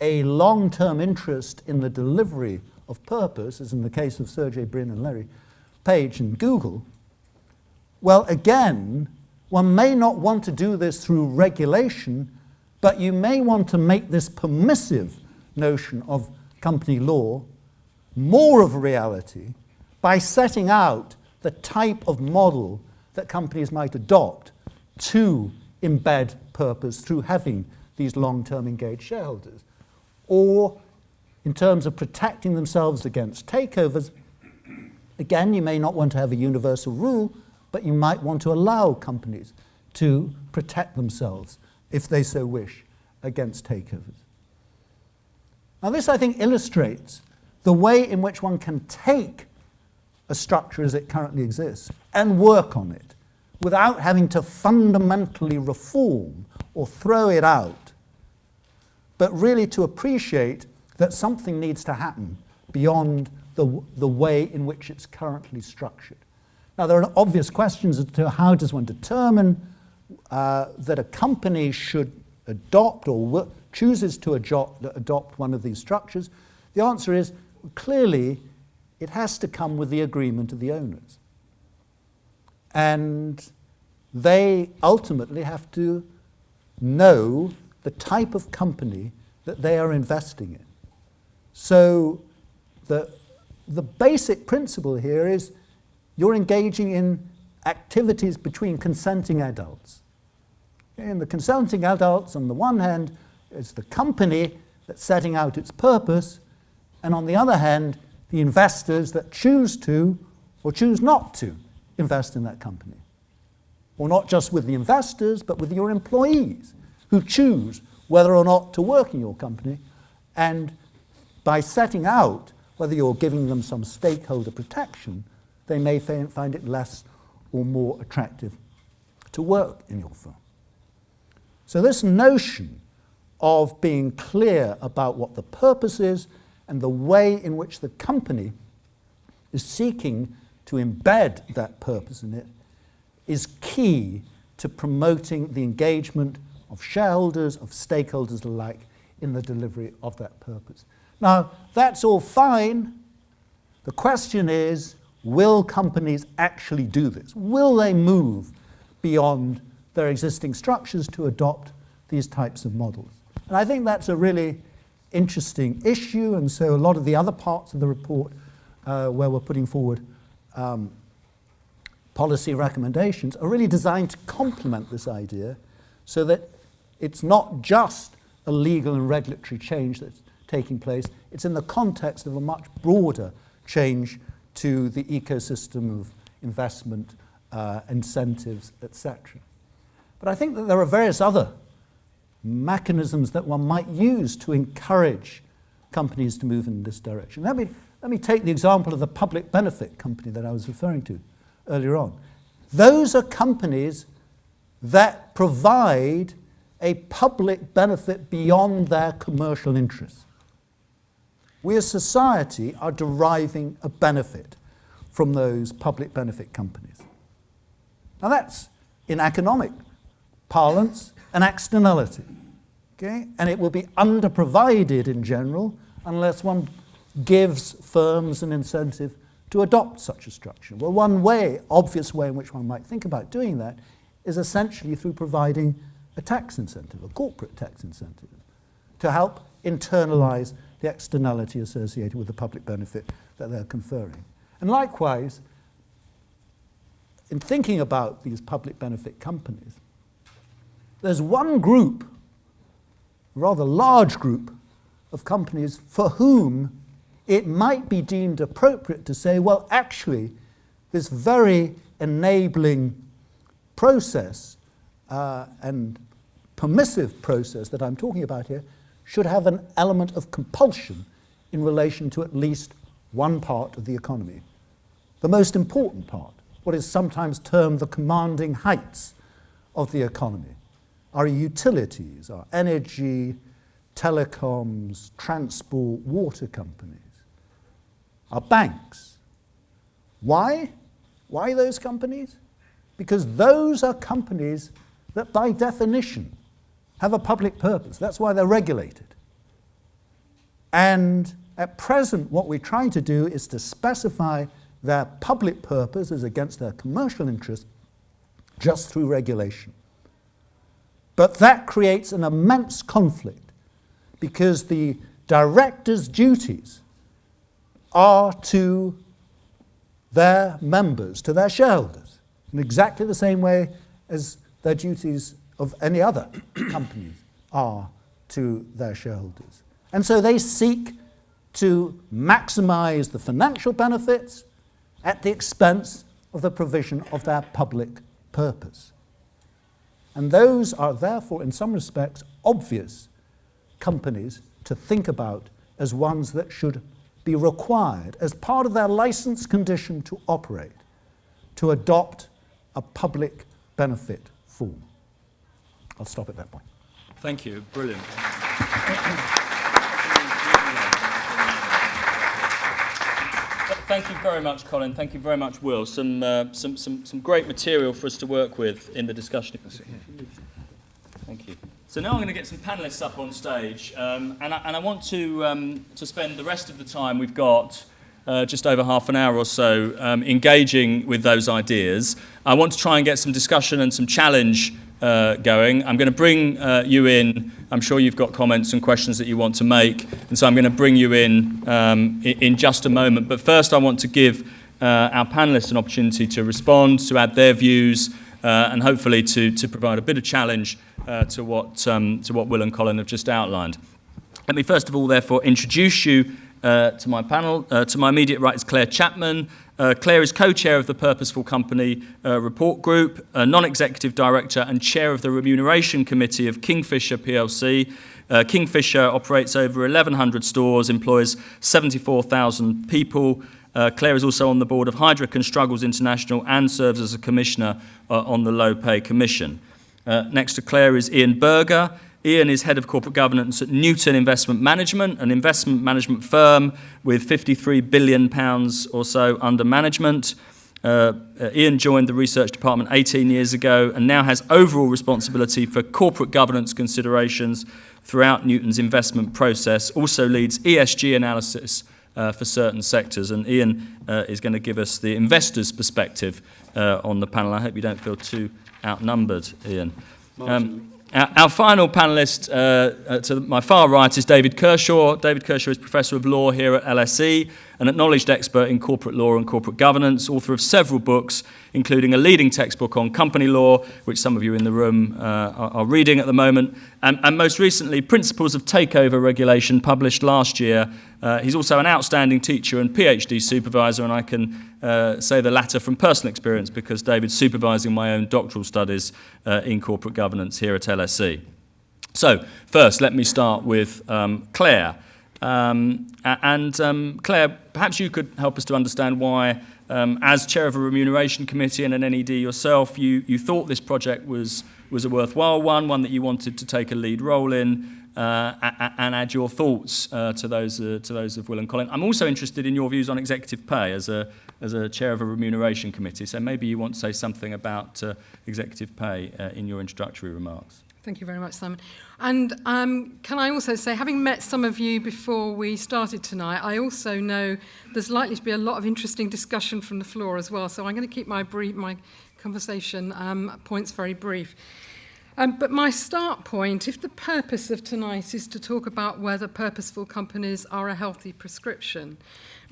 a long-term interest in the delivery of purpose, as in the case of Sergey Brin and Larry Page and Google, well, again, one may not want to do this through regulation, but you may want to make this permissive notion of company law more of a reality by setting out the type of model that companies might adopt to embed purpose through having these long-term engaged shareholders. Or, in terms of protecting themselves against takeovers, again, you may not want to have a universal rule, but you might want to allow companies to protect themselves, if they so wish, against takeovers. Now, this, I think, illustrates the way in which one can take a structure as it currently exists and work on it without having to fundamentally reform or throw it out, but really to appreciate that something needs to happen beyond the way in which it's currently structured. Now, there are obvious questions as to how does one determine that a company should adopt or chooses to adopt one of these structures. The answer is, clearly, it has to come with the agreement of the owners. And they ultimately have to know the type of company that they are investing in. So the basic principle here is you're engaging in activities between consenting adults. And the consenting adults, on the one hand, is the company that's setting out its purpose, and on the other hand, the investors that choose to or choose not to invest in that company. Or not just with the investors, but with your employees who choose whether or not to work in your company, and by setting out whether you're giving them some stakeholder protection, they may find it less or more attractive to work in your firm. So this notion of being clear about what the purpose is and the way in which the company is seeking to embed that purpose in it is key to promoting the engagement of shareholders, of stakeholders alike in the delivery of that purpose. Now, that's all fine. The question is, will companies actually do this? Will they move beyond their existing structures to adopt these types of models? And I think that's a really interesting issue, and so a lot of the other parts of the report where we're putting forward policy recommendations are really designed to complement this idea so that it's not just a legal and regulatory change that's taking place, it's in the context of a much broader change to the ecosystem of investment, incentives, etc. But I think that there are various other mechanisms that one might use to encourage companies to move in this direction. Let me take the example of the public benefit company that I was referring to earlier on. Those are companies that provide a public benefit beyond their commercial interests. We as society are deriving a benefit from those public benefit companies. Now that's, in economic parlance, an externality, okay? And it will be underprovided in general unless one gives firms an incentive to adopt such a structure. Well, one way, obvious way in which one might think about doing that is essentially through providing a tax incentive, a corporate tax incentive, to help internalize the externality associated with the public benefit that they're conferring. And likewise, in thinking about these public benefit companies, there's one group, a rather large group, of companies for whom it might be deemed appropriate to say, well, actually, this very enabling process and permissive process that I'm talking about here should have an element of compulsion in relation to at least one part of the economy. The most important part, what is sometimes termed the commanding heights of the economy, our utilities, our energy, telecoms, transport, water companies, our banks. Why? Why those companies? Because those are companies that by definition have a public purpose. That's why they're regulated. And at present, what we're trying to do is to specify their public purpose as against their commercial interest just through regulation. But that creates an immense conflict because the directors' duties are to their members, to their shareholders, in exactly the same way as their duties of any other companies are to their shareholders. And so they seek to maximize the financial benefits at the expense of the provision of their public purpose. And those are therefore, in some respects, obvious companies to think about as ones that should be required as part of their license condition to operate, to adopt a public benefit form. I'll stop at that point. Thank you. Brilliant. Thank you very much, Colin. Thank you very much, Will. Some great material for us to work with in the discussion. Thank you. So now I'm going to get some panellists up on stage, and I want to spend the rest of the time we've got just over half an hour or so, engaging with those ideas. I want to try and get some discussion and some challenge going. I'm going to bring you in. I'm sure you've got comments and questions that you want to make, and so I'm going to bring you in just a moment. But first I want to give our panellists an opportunity to respond, to add their views, and hopefully to provide a bit of challenge to what Will and Colin have just outlined. Let me first of all, therefore, introduce you to my panel. To my immediate right is Clare Chapman. Clare is co-chair of the Purposeful Company report group, non-executive director and chair of the remuneration committee of Kingfisher plc. Kingfisher operates over 1,100 stores, employs 74,000 people. Clare is also on the board of Hydrick and Struggles International and serves as a commissioner on the Low Pay Commission. Next to Clare is Ian Berger. Ian is head of corporate governance at Newton Investment Management, an investment management firm with £53 billion or so under management. Ian joined the research department 18 years ago and now has overall responsibility for corporate governance considerations throughout Newton's investment process, also leads ESG analysis for certain sectors. And Ian is going to give us the investor's perspective on the panel. I hope you don't feel too outnumbered, Ian. Our final panellist to my far right is David Kershaw. David Kershaw is Professor of Law here at LSE, an acknowledged expert in corporate law and corporate governance, author of several books, including a leading textbook on company law, which some of you in the room are reading at the moment, and most recently, Principles of Takeover Regulation, published last year. He's also an outstanding teacher and PhD supervisor, and I can say the latter from personal experience because David's supervising my own doctoral studies in corporate governance here at LSE. So, first, let me start with Clare. Clare, perhaps you could help us to understand why, as chair of a remuneration committee and an NED yourself, you thought this project was a worthwhile one that you wanted to take a lead role in, and add your thoughts to those of Will and Colin. I'm also interested in your views on executive pay as a chair of a remuneration committee. So maybe you want to say something about executive pay in your introductory remarks. Thank you very much, Simon. And can I also say, having met some of you before we started tonight, I also know there's likely to be a lot of interesting discussion from the floor as well. So I'm going to keep my conversation points very brief. But my start point, if the purpose of tonight is to talk about whether purposeful companies are a healthy prescription,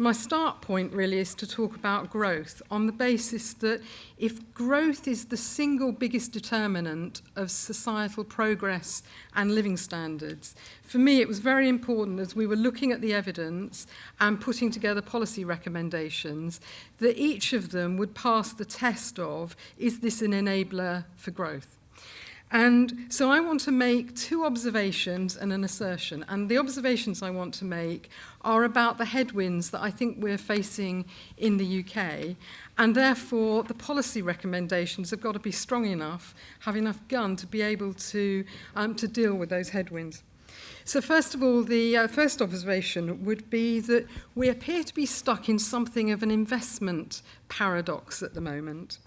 my start point really is to talk about growth on the basis that if growth is the single biggest determinant of societal progress and living standards, for me it was very important as we were looking at the evidence and putting together policy recommendations that each of them would pass the test of, is this an enabler for growth? And so I want to make two observations and an assertion. And the observations I want to make are about the headwinds that I think we're facing in the UK. And therefore, the policy recommendations have got to be strong enough, have enough gun to be able to deal with those headwinds. So first of all, the first observation would be that we appear to be stuck in something of an investment paradox at the moment.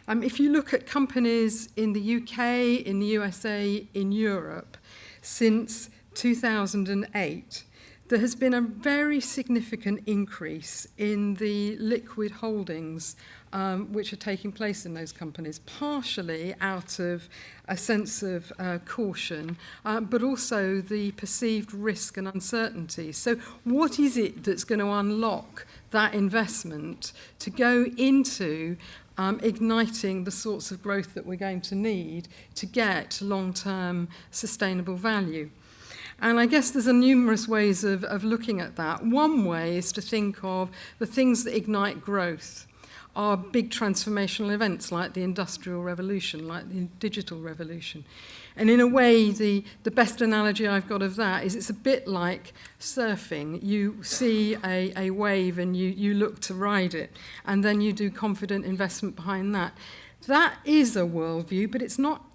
If you look at companies in the UK, in the USA, in Europe, since 2008, there has been a very significant increase in the liquid holdings which are taking place in those companies, partially out of a sense of caution, but also the perceived risk and uncertainty. So what is it that's going to unlock that investment to go into igniting the sorts of growth that we're going to need to get long-term sustainable value? And I guess there's numerous ways of looking at that. One way is to think of the things that ignite growth are big transformational events like the Industrial Revolution, like the digital revolution. And in a way, the best analogy I've got of that is it's a bit like surfing. You see a wave and you look to ride it, and then you do confident investment behind that. That is a worldview, but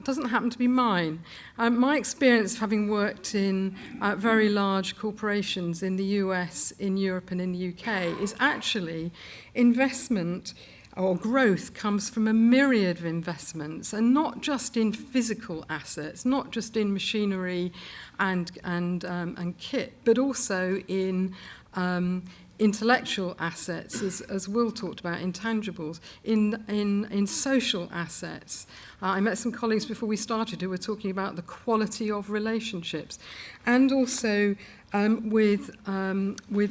doesn't happen to be mine. My experience of having worked in very large corporations in the US, in Europe and in the UK is actually investment or growth comes from a myriad of investments, and not just in physical assets, not just in machinery and kit, but also in intellectual assets, as Will talked about, intangibles, in social assets. I met some colleagues before we started who were talking about the quality of relationships, and also with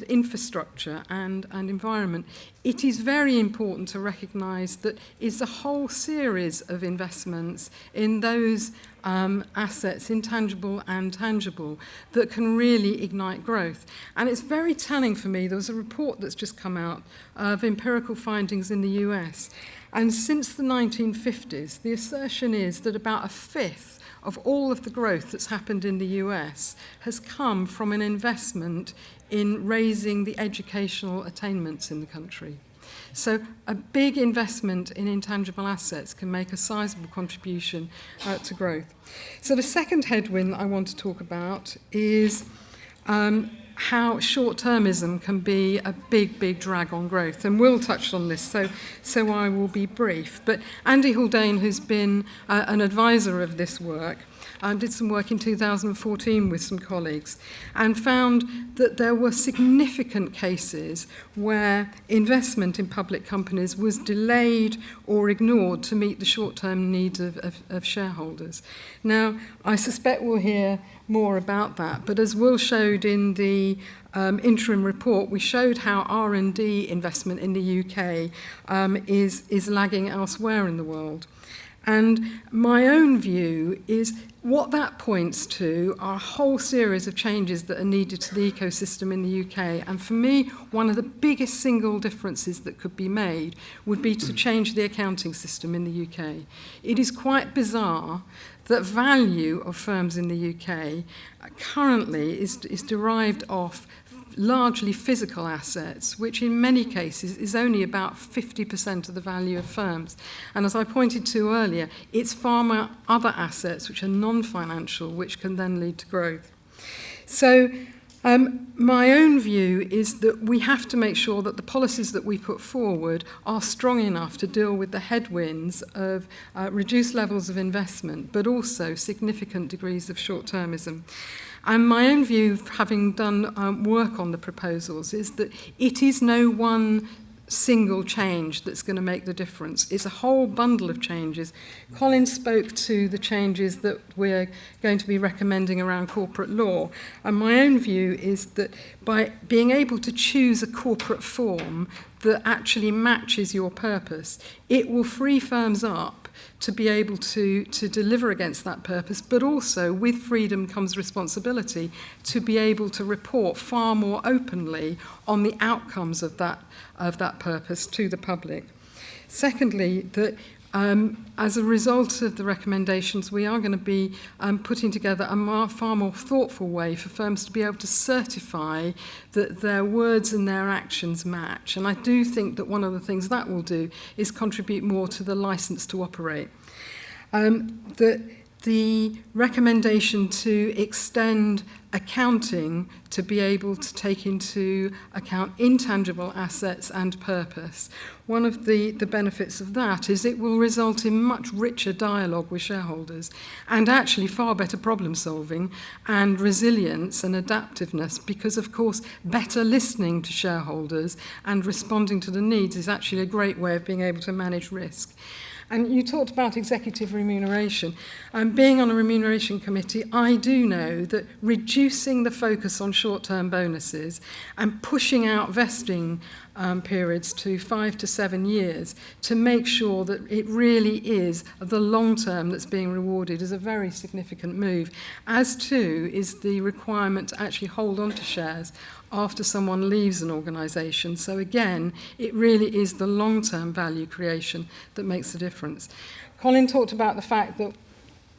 infrastructure and environment. It is very important to recognise that it's a whole series of investments in those assets, intangible and tangible, that can really ignite growth. And it's very telling for me. There was a report that's just come out of empirical findings in the US. And since the 1950s, the assertion is that about a fifth of all of the growth that's happened in the US has come from an investment in raising the educational attainments in the country. So a big investment in intangible assets can make a sizable contribution to growth. So the second headwind that I want to talk about is how short-termism can be a big drag on growth. And Will touched on this, so I will be brief. But Andy Haldane, who's been an advisor of this work, did some work in 2014 with some colleagues and found that there were significant cases where investment in public companies was delayed or ignored to meet the short-term needs of shareholders. Now, I suspect we'll hear more about that, but as Will showed in the interim report, we showed how R&D investment in the UK is lagging elsewhere in the world. And my own view is what that points to are a whole series of changes that are needed to the ecosystem in the UK. And for me, one of the biggest single differences that could be made would be to change the accounting system in the UK. It is quite bizarre that value of firms in the UK currently is derived off largely physical assets, which in many cases is only about 50% of the value of firms. And as I pointed to earlier, it's far more other assets which are non-financial, which can then lead to growth. So my own view is that we have to make sure that the policies that we put forward are strong enough to deal with the headwinds of reduced levels of investment, but also significant degrees of short-termism. And my own view, having done work on the proposals, is that it is no one single change that's going to make the difference. It's a whole bundle of changes. Colin spoke to the changes that we're going to be recommending around corporate law. And my own view is that by being able to choose a corporate form that actually matches your purpose, it will free firms up to be able to deliver against that purpose, but also with freedom comes responsibility to be able to report far more openly on the outcomes of that purpose to the public. Secondly, that as a result of the recommendations, we are going to be putting together a far more thoughtful way for firms to be able to certify that their words and their actions match. And I do think that one of the things that will do is contribute more to the license to operate. The recommendation to extend accounting to be able to take into account intangible assets and purpose. One of the benefits of that is it will result in much richer dialogue with shareholders and actually far better problem solving and resilience and adaptiveness, because of course better listening to shareholders and responding to the needs is actually a great way of being able to manage risk. And you talked about executive remuneration. Being on a remuneration committee, I do know that reducing the focus on short-term bonuses and pushing out vesting periods to 5 to 7 years to make sure that it really is the long term that's being rewarded is a very significant move, as too is the requirement to actually hold on to shares after someone leaves an organisation. So again, it really is the long-term value creation that makes the difference. Colin talked about the fact that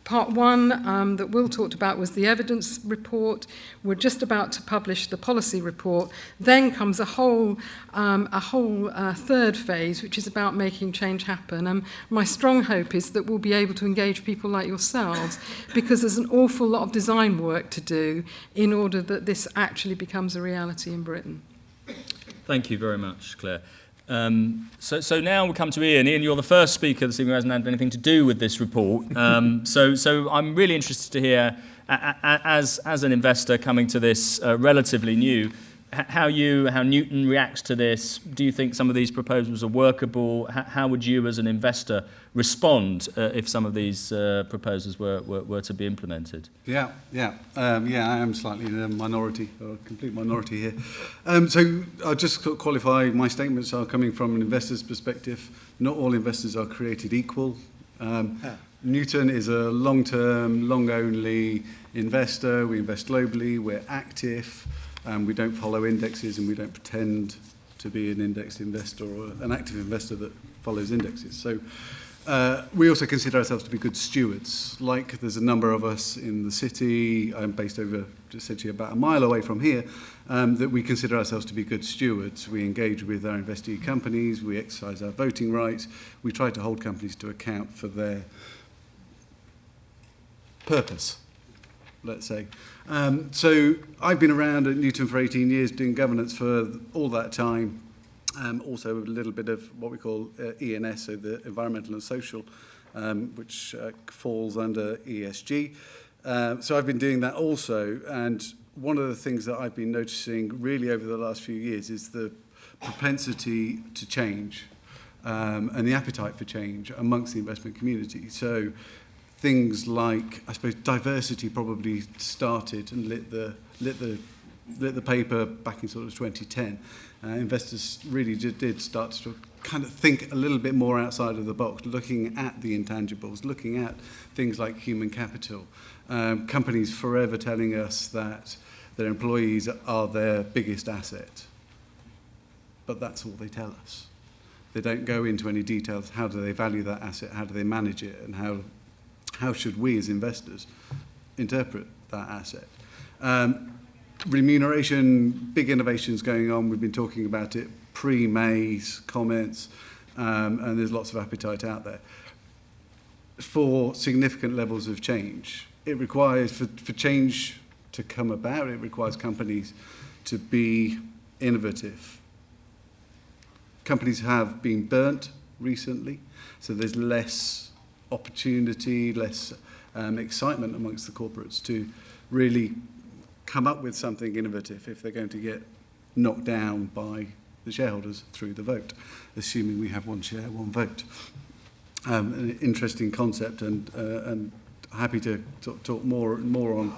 part one that Will talked about was the evidence report. We're just about to publish the policy report. Then comes a whole third phase, which is about making change happen. My strong hope is that we'll be able to engage people like yourselves, because there's an awful lot of design work to do in order that this actually becomes a reality in Britain. Thank you very much, Claire. So now we come to Ian. Ian, you're the first speaker this evening who hasn't had anything to do with this report. So I'm really interested to hear, as an investor coming to this relatively new, how Newton reacts to this. Do you think some of these proposals are workable? How would you as an investor respond if some of these proposals were to be implemented? Yeah, I am slightly in a minority, or a complete minority here. So I'll just qualify, my statements are coming from an investor's perspective. Not all investors are created equal. Newton is a long-term, long-only investor. We invest globally, we're active, we don't follow indexes, and we don't pretend to be an index investor or an active investor that follows indexes. So we also consider ourselves to be good stewards. Like there's a number of us in the city, I'm based over essentially about a mile away from here, that we consider ourselves to be good stewards. We engage with our investee companies, we exercise our voting rights, we try to hold companies to account for their purpose, let's say. So I've been around at Newton for 18 years doing governance for all that time. Also a little bit of what we call E&S, so the environmental and social, which falls under ESG. So I've been doing that also, and one of the things that I've been noticing really over the last few years is the propensity to change and the appetite for change amongst the investment community. So things like, I suppose, diversity probably started and lit the paper back in sort of 2010. Investors really did start to kind of think a little bit more outside of the box, looking at the intangibles, looking at things like human capital. Companies forever telling us that their employees are their biggest asset. But that's all they tell us. They don't go into any details. How do they value that asset? How do they manage it? And how should we as investors interpret that asset? Remuneration, big innovations going on. We've been talking about it pre-May's comments, and there's lots of appetite out there for significant levels of change. It requires, for change to come about, it requires companies to be innovative. Companies have been burnt recently, so there's less opportunity, less excitement amongst the corporates to really come up with something innovative if they're going to get knocked down by the shareholders through the vote, assuming we have one share, one vote. An interesting concept, and happy to talk more on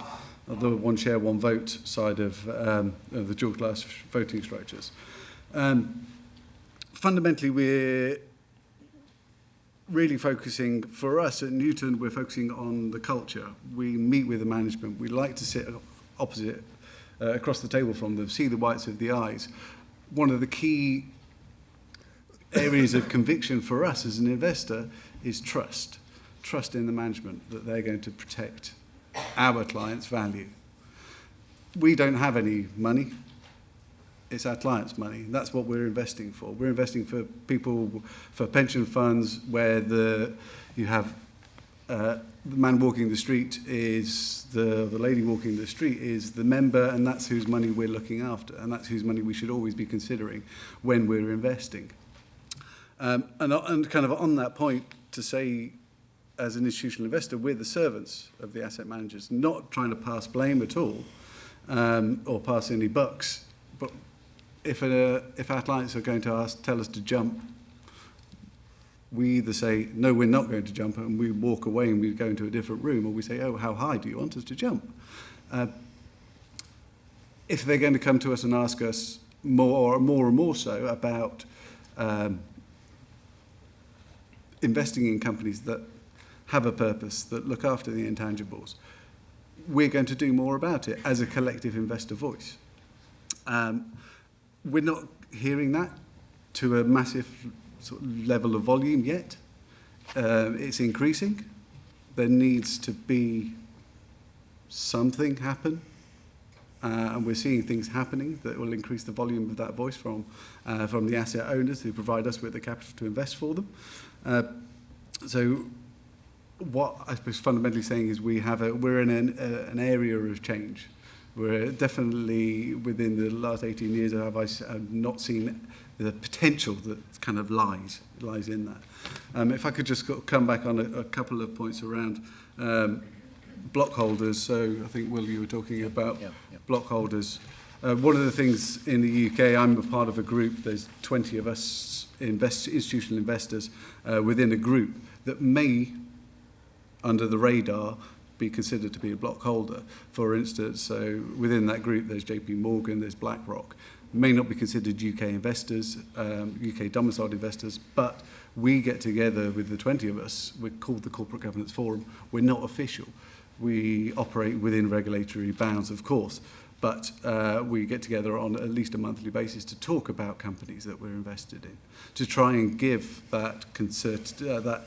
the one share, one vote side of the dual class voting structures. Fundamentally, we're really focusing, for us at Newton, we're focusing on the culture. We meet with the management. We like to sit opposite, across the table from them, see the whites of the eyes. One of the key areas of conviction for us as an investor is trust. Trust in the management that they're going to protect our clients' value. We don't have any money. It's our clients' money. That's what we're investing for. We're investing for people, for pension funds where you have the man walking the street is the lady walking the street is the member, and that's whose money we're looking after, and that's whose money we should always be considering when we're investing. And kind of on that point, to say, as an institutional investor, we're the servants of the asset managers, not trying to pass blame at all, or pass any bucks. But if our clients are going to tell us to jump, we either say, no, we're not going to jump, and we walk away and we go into a different room, or we say, oh, how high do you want us to jump? If they're going to come to us and ask us more and more so about investing in companies that have a purpose, that look after the intangibles, we're going to do more about it as a collective investor voice. We're not hearing that to a massive sort of level of volume yet. It's increasing. There needs to be something happen, and we're seeing things happening that will increase the volume of that voice from the asset owners who provide us with the capital to invest for them. So what I suppose fundamentally saying is we're in an area of change. We're definitely, within the last 18 years, I've not seen the potential that kind of lies in that. If I could just come back on a couple of points around block holders. So I think, Will, you were talking about block holders. One of the things in the UK, I'm a part of a group, there's 20 of us institutional investors within a group that may, under the radar, be considered to be a block holder. For instance, so within that group there's JP Morgan, there's BlackRock. May not be considered UK investors, UK domiciled investors, but we get together with the 20 of us. We're called the Corporate Governance Forum. We're not official. We operate within regulatory bounds, of course, but we get together on at least a monthly basis to talk about companies that we're invested in, to try and give that that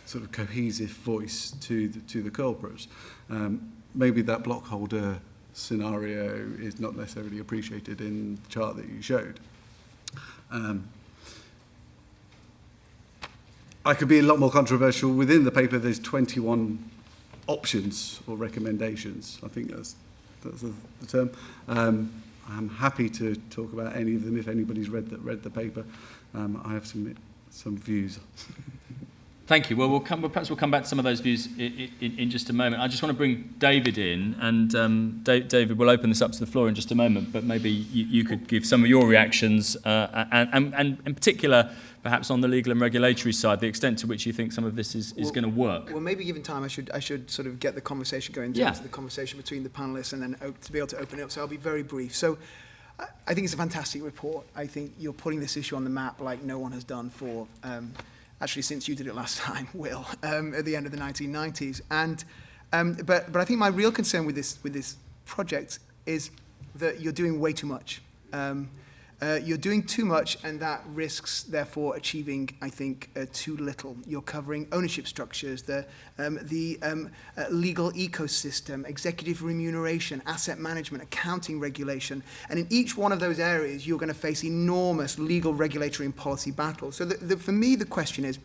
sort of cohesive voice to the corporates. Maybe that block holder scenario is not necessarily appreciated in the chart that you showed. I could be a lot more controversial. Within the paper, there's 21 options or recommendations. I think that's the term. I'm happy to talk about any of them if anybody's read the paper. I have some views. Thank you. Well, perhaps we'll come back to some of those views in just a moment. I just want to bring David in, and David, we'll open this up to the floor in just a moment, but maybe you could give some of your reactions, and in particular, perhaps on the legal and regulatory side, the extent to which you think some of this is going to work. Well, maybe given time, I should sort of get the conversation going in terms of the conversation between the panellists and then to be able to open it up. So I'll be very brief. So I think it's a fantastic report. I think you're putting this issue on the map like no one has done for... actually, since you did it last time, Will, at the end of the 1990s. And but I think my real concern with this project is that you're doing way too much. You're doing too much, and that risks, therefore, achieving, I think, too little. You're covering ownership structures, the legal ecosystem, executive remuneration, asset management, accounting regulation. And in each one of those areas, you're going to face enormous legal, regulatory, and policy battles. So for me, the question is,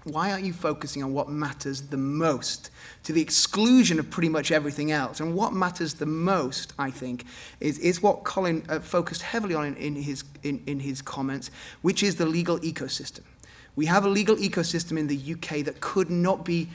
why aren't you focusing on what matters the most to the exclusion of pretty much everything else? And what matters the most, I think, is what Colin focused heavily on in his comments, which is the legal ecosystem. We have a legal ecosystem in the UK that could not be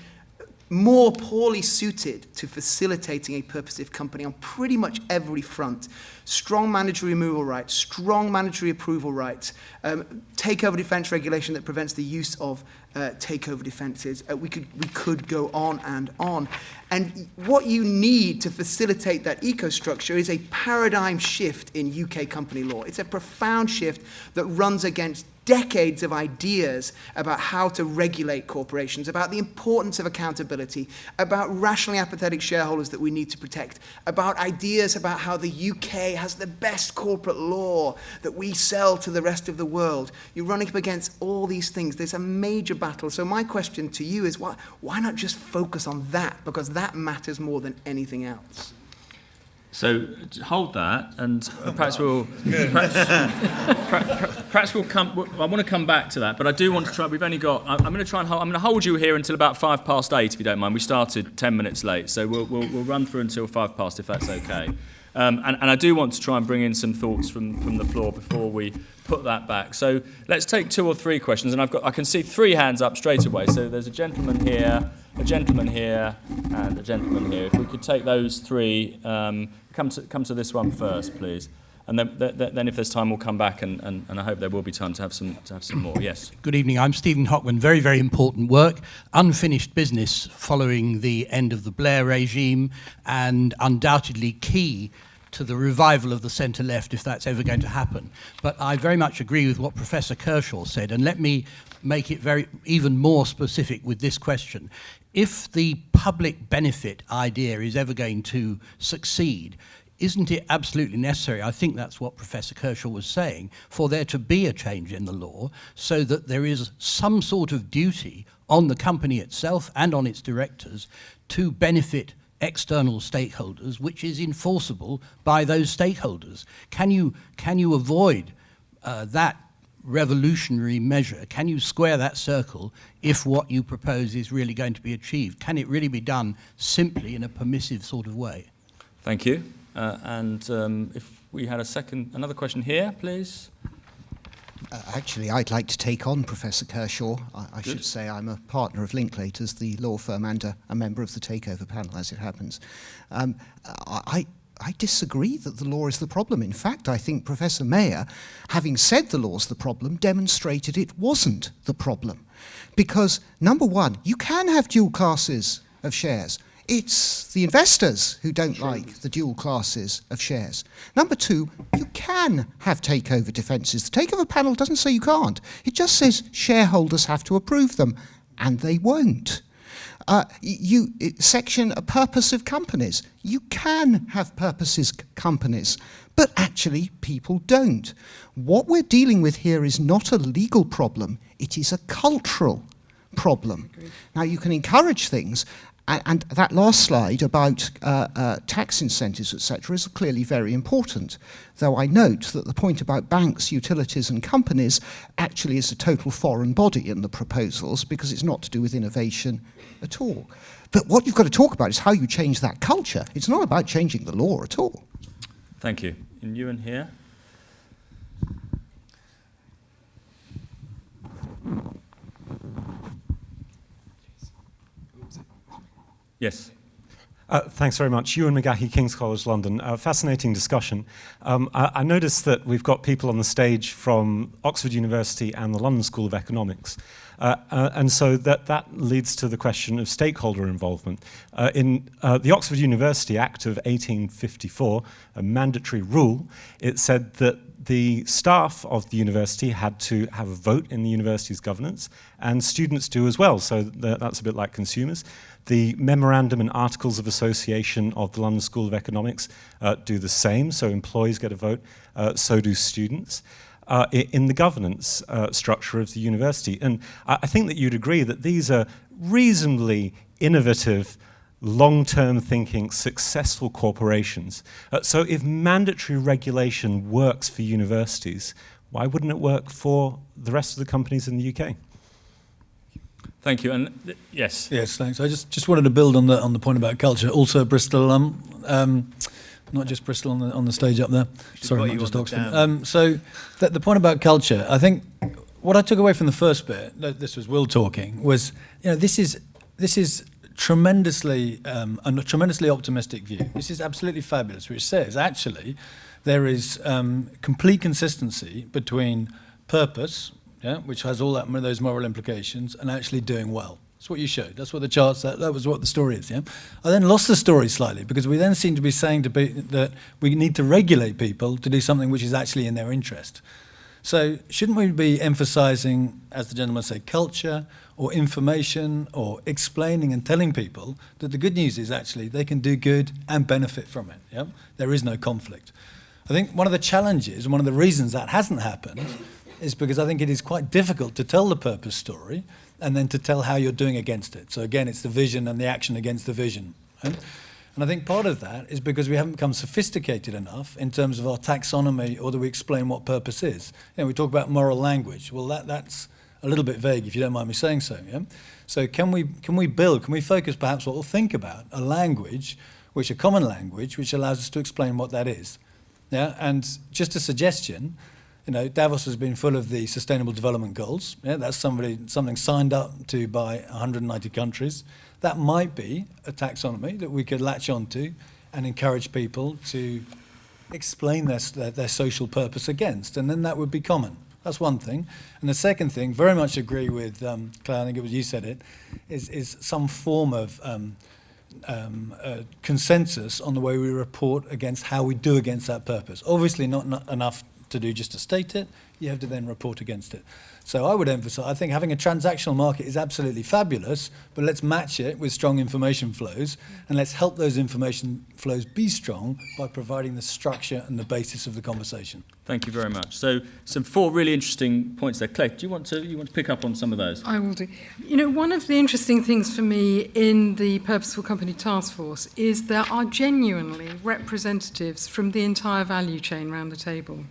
more poorly suited to facilitating a purposive company on pretty much every front. Strong mandatory removal rights, strong mandatory approval rights, takeover defence regulation that prevents the use of takeover defences. We could go on and on. And what you need to facilitate that eco-structure is a paradigm shift in UK company law. It's a profound shift that runs against decades of ideas about how to regulate corporations, about the importance of accountability, about rationally apathetic shareholders that we need to protect, about ideas about how the UK has the best corporate law that we sell to the rest of the world. You're running up against all these things. There's a major battle. So my question to you is, why not just focus on that? Because that matters more than anything else. So hold that, and perhaps we'll come. I want to come back to that, but I do want to try. We've only got. I'm going to try and hold. I'm going to hold you here until about 8:05, if you don't mind. We started 10 minutes late, so we'll run through until 5:05, if that's okay. And I do want to try and bring in some thoughts from the floor before we put that back. So let's take 2 or 3 questions, and I can see 3 hands up straight away. So there's a gentleman here, a gentleman here, and a gentleman here. If we could take those 3, come to this one first, please. And then if there's time, we'll come back, and I hope there will be time to have some more. Yes. Good evening. I'm Stephen Hockman. Very, very important work. Unfinished business following the end of the Blair regime, and undoubtedly key to the revival of the centre-left, if that's ever going to happen. But I very much agree with what Professor Kershaw said, and let me make it even more specific with this question. If the public benefit idea is ever going to succeed, isn't it absolutely necessary, I think that's what Professor Kershaw was saying, for there to be a change in the law so that there is some sort of duty on the company itself and on its directors to benefit external stakeholders, which is enforceable by those stakeholders? Can you avoid that revolutionary measure? Can you square that circle if what you propose is really going to be achieved? Can it really be done simply in a permissive sort of way? Thank you. And if we had another question here, please. Actually, I'd like to take on Professor Kershaw. I should say I'm a partner of Linklaters, the law firm, and a member of the takeover panel, as it happens. I I disagree that the law is the problem. In fact, I think Professor Mayer, having said the law's the problem, demonstrated it wasn't the problem. Because, number one, you can have dual classes of shares. It's the investors who don't like the dual classes of shares. Number two, you can have takeover defences. The takeover panel doesn't say you can't. It just says shareholders have to approve them, and they won't. Section a purpose of companies. You can have purposes companies, but actually people don't. What we're dealing with here is not a legal problem, it is a cultural problem. Now you can encourage things, and that last slide about tax incentives, etc., is clearly very important, though I note that the point about banks, utilities and companies actually is a total foreign body in the proposals because it's not to do with innovation at all. But what you've got to talk about is how you change that culture. It's not about changing the law at all. Thank you. And you in here? Yes. Thanks very much. Ewan McGahey, King's College London. Fascinating discussion. I noticed that we've got people on the stage from Oxford University and the London School of Economics. And so that leads to the question of stakeholder involvement. In the Oxford University Act of 1854, a mandatory rule, it said that the staff of the university had to have a vote in the university's governance, and students do as well, so that's a bit like consumers. The Memorandum and Articles of Association of the London School of Economics do the same, so employees get a vote, so do students. In the governance structure of the university. And I think that you'd agree that these are reasonably innovative, long-term thinking, successful corporations. So if mandatory regulation works for universities, why wouldn't it work for the rest of the companies in the UK? Thank you. And yes. Yes, thanks. I just wanted to build on the point about culture. Also, Bristol not just Bristol on the stage up there. Sorry, not just Oxford. So the point about culture, I think what I took away from the first bit, this was Will talking, was this is tremendously a tremendously optimistic view. This is absolutely fabulous, which says actually there is complete consistency between purpose, which has all those moral implications, and actually doing well. That's what you showed. That's what the charts, that was what the story is. Yeah? I then lost the story slightly because we then seem to be saying that we need to regulate people to do something which is actually in their interest. So shouldn't we be emphasizing, as the gentleman said, culture or information or explaining and telling people that the good news is actually they can do good and benefit from it. Yeah? There is no conflict. I think one of the challenges and one of the reasons that hasn't happened is because I think it is quite difficult to tell the purpose story and then to tell how you're doing against it. So again, it's the vision and the action against the vision. Right? And I think part of that is because we haven't become sophisticated enough in terms of our taxonomy, or that we explain what purpose is. We talk about moral language. Well, that's a little bit vague, if you don't mind me saying so. Yeah? So can we focus perhaps what we'll think about a language, a common language, which allows us to explain what that is. Yeah? And just a suggestion, Davos has been full of the Sustainable Development Goals. Yeah, that's something signed up to by 190 countries. That might be a taxonomy that we could latch onto and encourage people to explain their social purpose against, and then that would be common. That's one thing. And the second thing, very much agree with Claire, I think it was you said it, is some form of consensus on the way we report against how we do against that purpose. Obviously not enough to do just to state it, you have to then report against it. So I would emphasize, I think having a transactional market is absolutely fabulous, but let's match it with strong information flows, and let's help those information flows be strong by providing the structure and the basis of the conversation. Thank you very much. So some 4 really interesting points there. Claire, do you want to pick up on some of those? I will do. One of the interesting things for me in the Purposeful Company Task Force is there are genuinely representatives from the entire value chain around the table.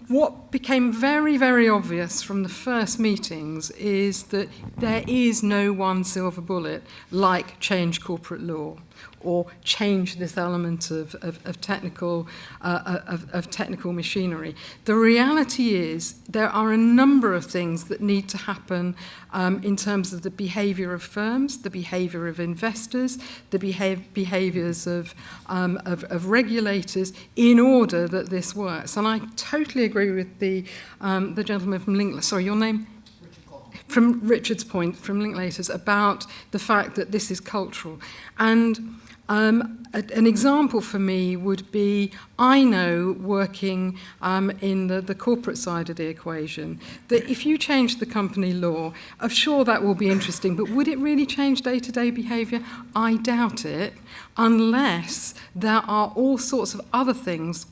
What became very, very obvious from the first meetings is that there is no one silver bullet like change corporate law. or change this element of technical machinery. The reality is there are a number of things that need to happen in terms of the behaviour of firms, the behaviour of investors, the behaviours of regulators in order that this works. And I totally agree with the gentleman from Linklater. Sorry, your name? From Richard's point, from Linklaters, about the fact that this is cultural. And an example for me would be, I know, working in the corporate side of the equation, that if you change the company law, I'm sure that will be interesting, but would it really change day-to-day behaviour? I doubt it, unless there are all sorts of other things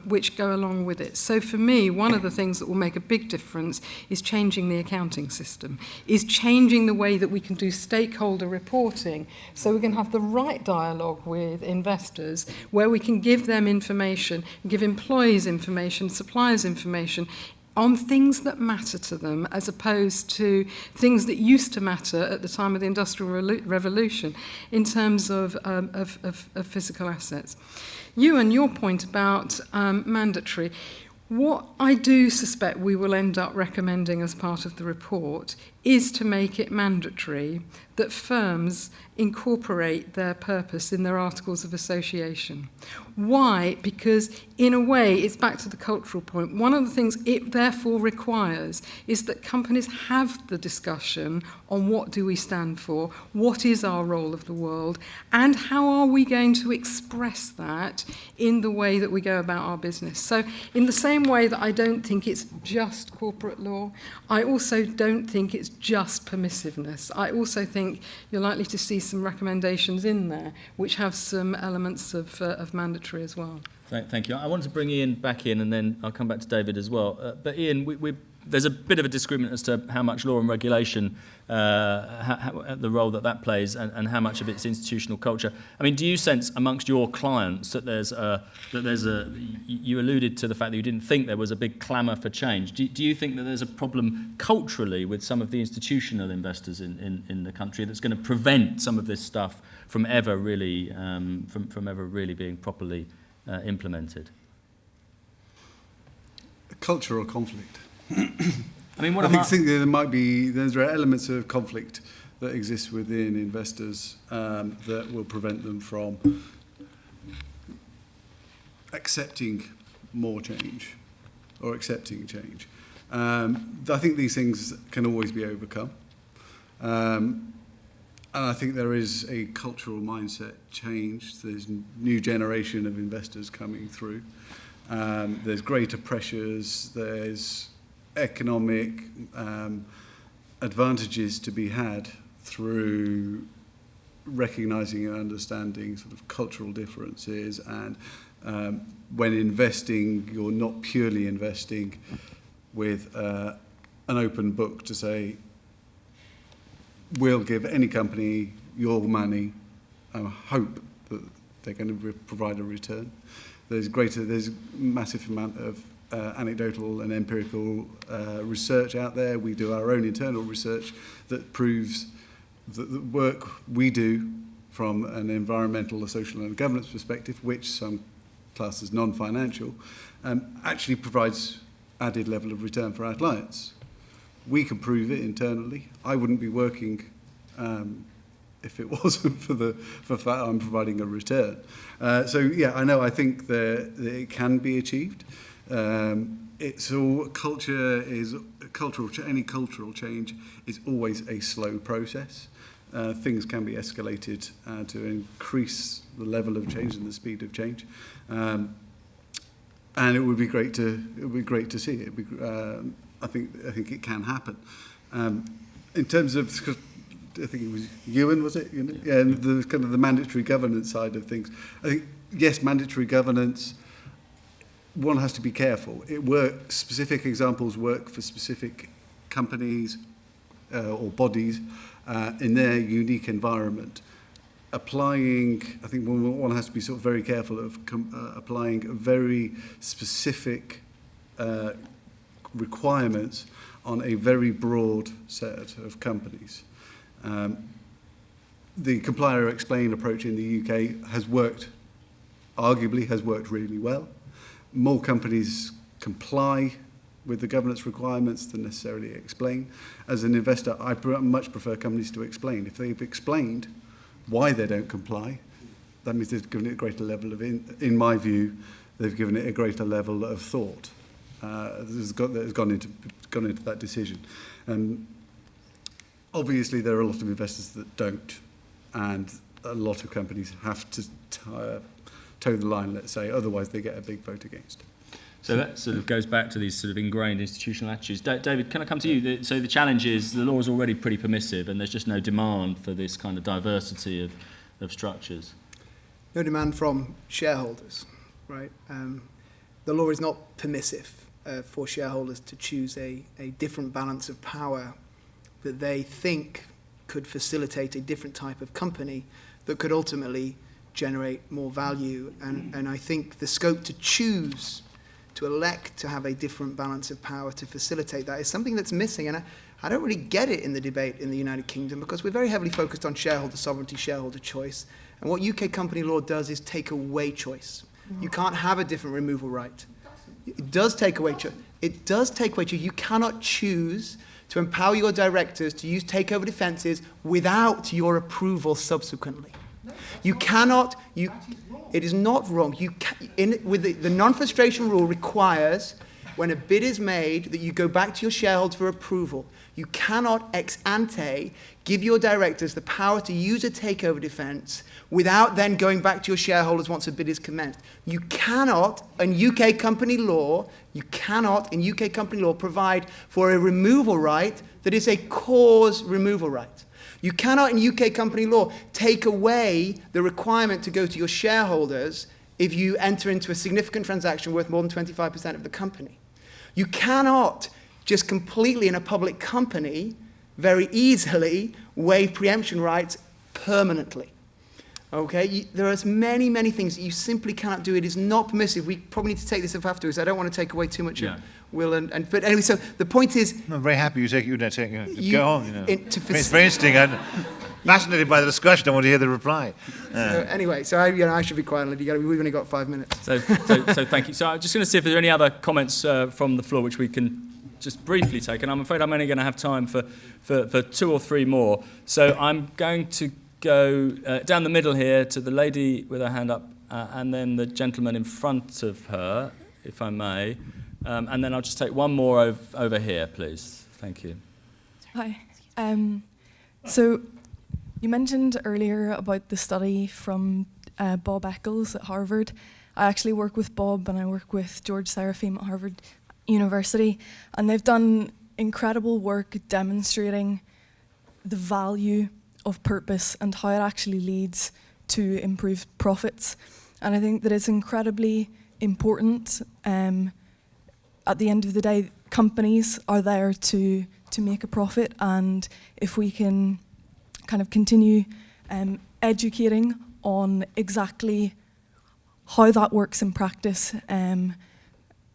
which go along with it. So for me, one of the things that will make a big difference is changing the accounting system, is changing the way that we can do stakeholder reporting, so we can have the right dialogue with investors, where we can give them information, give employees information, suppliers information, on things that matter to them, as opposed to things that used to matter at the time of the Industrial Revolution in terms of physical assets. Ewan, your point about mandatory, what I do suspect we will end up recommending as part of the report is to make it mandatory that firms incorporate their purpose in their articles of association. Why? Because in a way, it's back to the cultural point. One of the things it therefore requires is that companies have the discussion on what do we stand for, what is our role of the world, and how are we going to express that in the way that we go about our business. So in the same way that I don't think it's just corporate law, I also don't think it's just permissiveness. I also think you're likely to see some recommendations in there which have some elements of mandatory as well. Thank you. I want to bring Ian back in, and then I'll come back to David as well. But Ian, there's a bit of a disagreement as to how much law and regulation, the role that plays, and how much of it's institutional culture. I mean, do you sense amongst your clients that there's a you alluded to the fact that you didn't think there was a big clamour for change. Do you think that there's a problem culturally with some of the institutional investors in the country that's going to prevent some of this stuff from ever really from ever really being properly implemented? Cultural conflict. I mean, I think there are elements of conflict that exist within investors that will prevent them from accepting more change or accepting change. I think these things can always be overcome. And I think there is a cultural mindset change. There's a new generation of investors coming through. There's greater pressures. There's economic advantages to be had through recognizing and understanding sort of cultural differences. And when investing, you're not purely investing with an open book to say, we'll give any company your money and hope that they're going to provide a return. There's massive amount of anecdotal and empirical research out there. We do our own internal research that proves that the work we do from an environmental, a social and a governance perspective, which some class as non-financial, actually provides added level of return for our clients. We can prove it internally. I wouldn't be working if it wasn't for the fact I'm providing a return. So yeah, I think that it can be achieved. It's all any cultural change is always a slow process. Things can be escalated to increase the level of change and the speed of change. And it would be great to see it. I think it can happen. In terms of, I think it was Ewan, was it? Yeah, and the kind of the mandatory governance side of things. I think yes, mandatory governance. One has to be careful. It works. Specific examples work for specific companies or bodies in their unique environment. Applying, I think one has to be sort of very careful of applying very specific requirements on a very broad set of companies. the comply or explain approach in the UK has worked, arguably has worked really well. More companies comply with the governance requirements than necessarily explain. As an investor, I much prefer companies to explain. If they've explained why they don't comply, that means they've given it a greater level of, in my view, they've given it a greater level of thought that has gone into that decision. Obviously, there are a lot of investors that don't, and a lot of companies have to toe the line, let's say, otherwise they get a big vote against. So that sort of goes back to these sort of ingrained institutional attitudes. David, can I come to you? So the challenge is the law is already pretty permissive and there's just no demand for this kind of diversity of structures. No demand from shareholders, right? The law is not permissive for shareholders to choose a different balance of power that they think could facilitate a different type of company that could ultimately generate more value. And I think the scope to choose, to elect to have a different balance of power to facilitate that is something that's missing. And I don't really get it in the debate in the United Kingdom because we're very heavily focused on shareholder sovereignty, shareholder choice. And what UK company law does is take away choice. You can't have a different removal right. It does take away choice. It does take away choice. You cannot choose to empower your directors to use takeover defences without your approval subsequently. You cannot, it is not wrong. The non-frustration rule requires, when a bid is made, that you go back to your shareholders for approval. You cannot ex ante give your directors the power to use a takeover defence without then going back to your shareholders once a bid is commenced. You cannot, in UK company law, provide for a removal right that is a cause removal right. You cannot, in UK company law, take away the requirement to go to your shareholders if you enter into a significant transaction worth more than 25% of the company. You cannot just completely, in a public company, very easily waive preemption rights permanently. Okay? There are many, many things that you simply cannot do. It is not permissive. We probably need to take this up afterwards. I don't want to take away too much of Will. But anyway, so the point is... I'm very happy go on. You know. It's very interesting. I'm fascinated by the discussion. I want to hear the reply. So anyway, so I should be quiet. We've only got 5 minutes. So thank you. So I'm just going to see if there are any other comments from the floor which we can just briefly take. And I'm afraid I'm only going to have time for 2 or 3 more. So I'm going to go down the middle here to the lady with her hand up and then the gentleman in front of her, if I may. And then I'll just take one more over here, please. Thank you. Hi. So you mentioned earlier about the study from Bob Eccles at Harvard. I actually work with Bob and I work with George Serafim at Harvard University. And they've done incredible work demonstrating the value of purpose and how it actually leads to improved profits. And I think that it's incredibly important. At the end of the day, companies are there to make a profit, and if we can kind of continue educating on exactly how that works in practice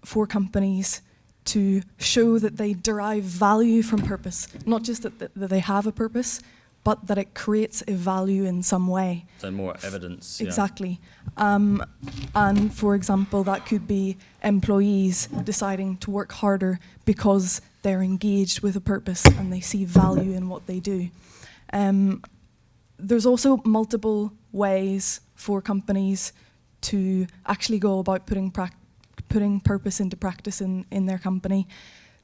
for companies to show that they derive value from purpose, not just that they have a purpose, but that it creates a value in some way. So more evidence. Exactly. And for example, that could be employees deciding to work harder because they're engaged with a purpose and they see value in what they do. There's also multiple ways for companies to actually go about putting purpose into practice in their company.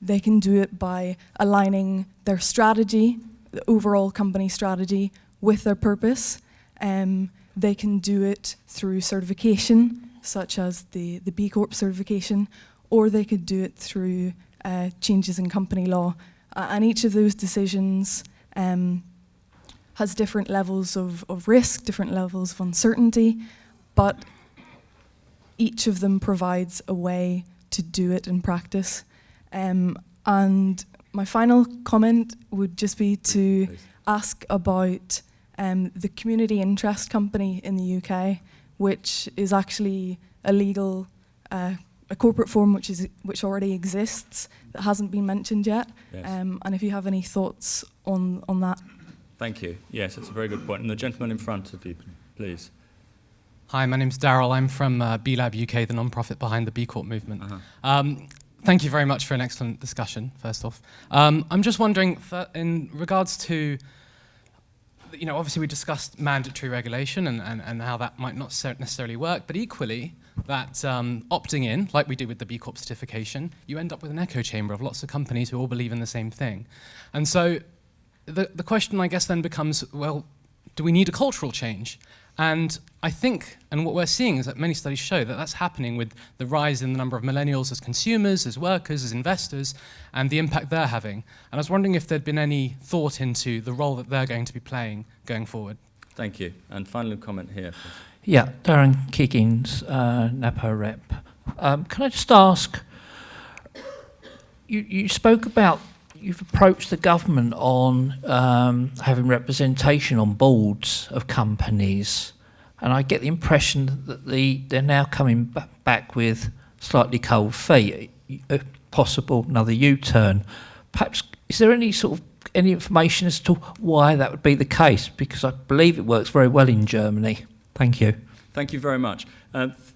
They can do it by aligning their strategy, the overall company strategy, with their purpose. They can do it through certification, such as the B Corp certification, or they could do it through changes in company law. And each of those decisions has different levels of risk, different levels of uncertainty, but each of them provides a way to do it in practice. And my final comment would just be to ask about the community interest company in the UK, which is actually a legal, a corporate form which already exists that hasn't been mentioned yet. Yes. And if you have any thoughts on that. Thank you. Yes, that's a very good point. And the gentleman in front of you, please. Hi, my name's Daryl. I'm from B Lab UK, the non-profit behind the B Corp movement. Thank you very much for an excellent discussion, first off. I'm just wondering, in regards to, obviously we discussed mandatory regulation and how that might not necessarily work, but equally, that opting in, like we do with the B Corp certification, you end up with an echo chamber of lots of companies who all believe in the same thing. And so the question, I guess, then becomes, well, do we need a cultural change? And I think, and what we're seeing is that many studies show that that's happening with the rise in the number of millennials as consumers, as workers, as investors, and the impact they're having. And I was wondering if there'd been any thought into the role that they're going to be playing going forward. Thank you. And final comment here, please. Yeah, Darren Kiggins, NAPO rep. Can I just ask, you spoke about, you've approached the government on having representation on boards of companies, and I get the impression that they're now coming back with slightly cold feet, if possible another U-turn. Perhaps, is there any information as to why that would be the case? Because I believe it works very well in Germany. Thank you. Thank you very much.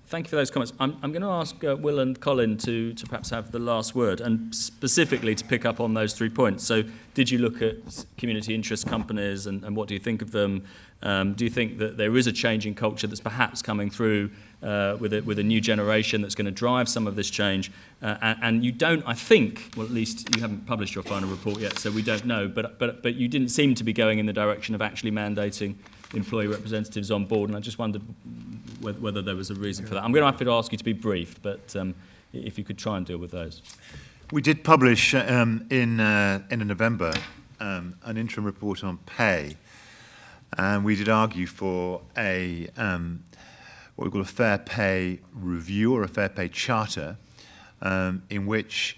Thank you for those comments. I'm going to ask Will and Colin to perhaps have the last word, and specifically to pick up on those 3 points. So did you look at community interest companies, and what do you think of them? Do you think that there is a change in culture that's perhaps coming through with a new generation that's going to drive some of this change? And you don't, I think, well, at least you haven't published your final report yet, so we don't know, but you didn't seem to be going in the direction of actually mandating employee representatives on board, and I just wondered whether there was a reason for that. I'm going to have to ask you to be brief, but if you could try and deal with those. We did publish in November an interim report on pay, and we did argue for a what we call a fair pay review or a fair pay charter, in which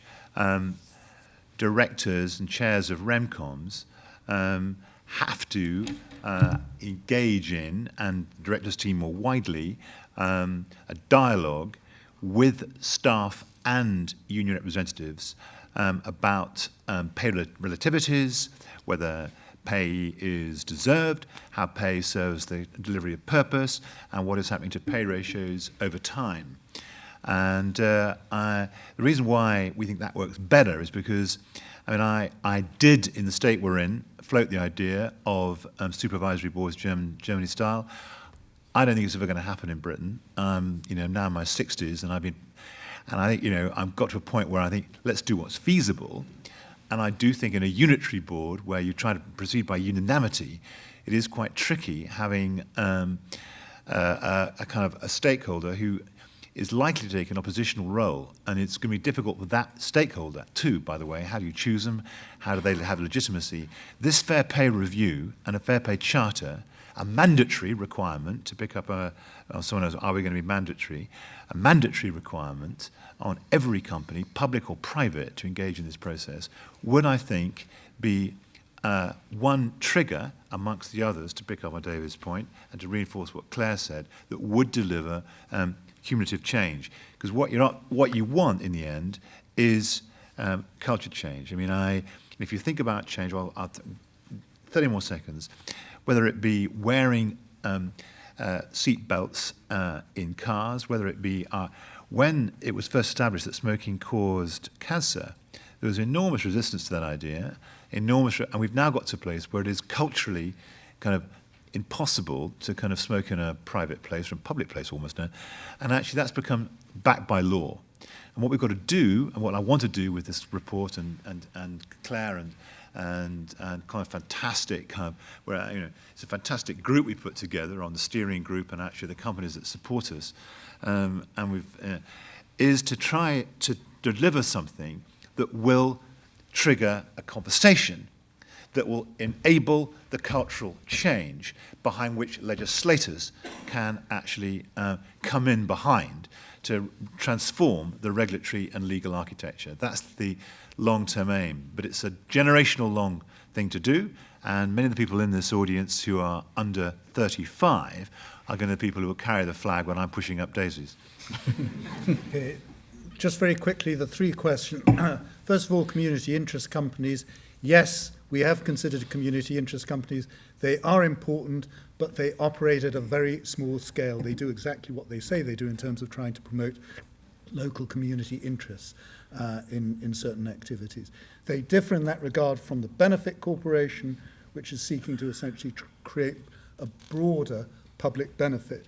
directors and chairs of REMCOMs have to engage in, and the directors team more widely, a dialogue with staff and union representatives about pay relativities, whether pay is deserved, how pay serves the delivery of purpose, and what is happening to pay ratios over time. And the reason why we think that works better is because, I did, in the state we're in, float the idea of supervisory boards Germany style. I don't think it's ever going to happen in Britain. Now in my 60s, and I think, I've got to a point where I think, let's do what's feasible. And I do think in a unitary board where you try to proceed by unanimity, it is quite tricky having a kind of a stakeholder who is likely to take an oppositional role, and it's going to be difficult for that stakeholder too, by the way. How do you choose them? How do they have legitimacy? This fair pay review and a fair pay charter, a mandatory requirement, to pick up someone else, are we going to be mandatory? A mandatory requirement on every company, public or private, to engage in this process, would, I think, be one trigger amongst the others, to pick up on David's point and to reinforce what Claire said, that would deliver cumulative change. Because what you want in the end is culture change. If you think about change, 30 more seconds, whether it be wearing seat belts in cars, whether it be when it was first established that smoking caused cancer, there was enormous resistance to that idea, and we've now got to a place where it is culturally kind of impossible to kind of smoke in a private place or a public place almost now, and actually that's become backed by law. And what we've got to do, and what I want to do with this report and Claire and kind of fantastic where it's a fantastic group we put together on the steering group and actually the companies that support us, and is to try to deliver something that will trigger a conversation that will enable the cultural change behind which legislators can actually come in behind to transform the regulatory and legal architecture. That's the long-term aim, but it's a generational long thing to do, and many of the people in this audience who are under 35 are going to be people who will carry the flag when I'm pushing up daisies. Okay. Just very quickly, the 3 questions. First of all, community interest companies. Yes, We have considered community interest companies. They are important, but they operate at a very small scale. They do exactly what they say they do in terms of trying to promote local community interests in certain activities. They differ in that regard from the benefit corporation, which is seeking to essentially create a broader public benefit.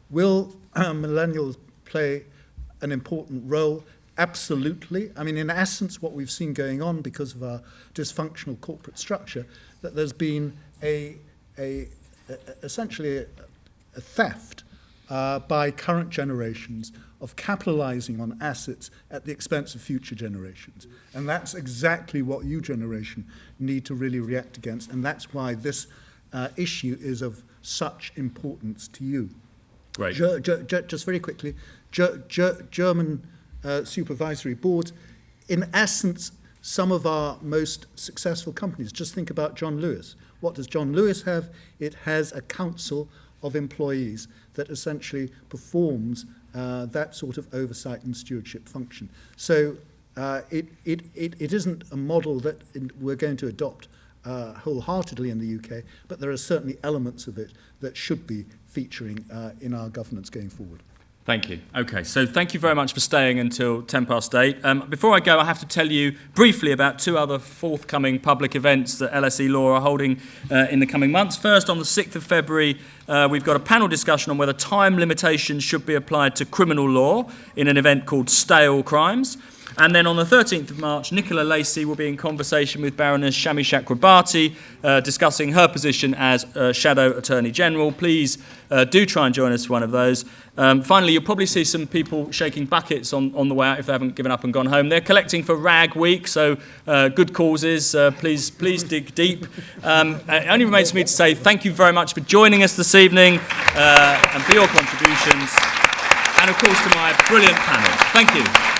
Will millennials play an important role? Absolutely. I mean, in essence, what we've seen going on because of our dysfunctional corporate structure, that there's been essentially a theft by current generations of capitalizing on assets at the expense of future generations. And that's exactly what you generation need to really react against. And that's why this issue is of such importance to you. Great. Just very quickly, German supervisory boards, in essence, some of our most successful companies. Just think about John Lewis. What does John Lewis have? It has a council of employees that essentially performs that sort of oversight and stewardship function. So it isn't a model that we're going to adopt wholeheartedly in the UK, but there are certainly elements of it that should be featuring in our governance going forward. Thank you. Okay, so thank you very much for staying until 8:10. Before I go, I have to tell you briefly about two other forthcoming public events that LSE Law are holding in the coming months. First, on the 6th of February, we've got a panel discussion on whether time limitations should be applied to criminal law in an event called Stale Crimes. And then on the 13th of March, Nicola Lacey will be in conversation with Baroness Shami Chakrabarti, discussing her position as Shadow Attorney General. Please do try and join us for one of those. Finally, you'll probably see some people shaking buckets on the way out if they haven't given up and gone home. They're collecting for Rag Week, so good causes. Please dig deep. It only remains for me to say thank you very much for joining us this evening and for your contributions. And, of course, to my brilliant panel. Thank you.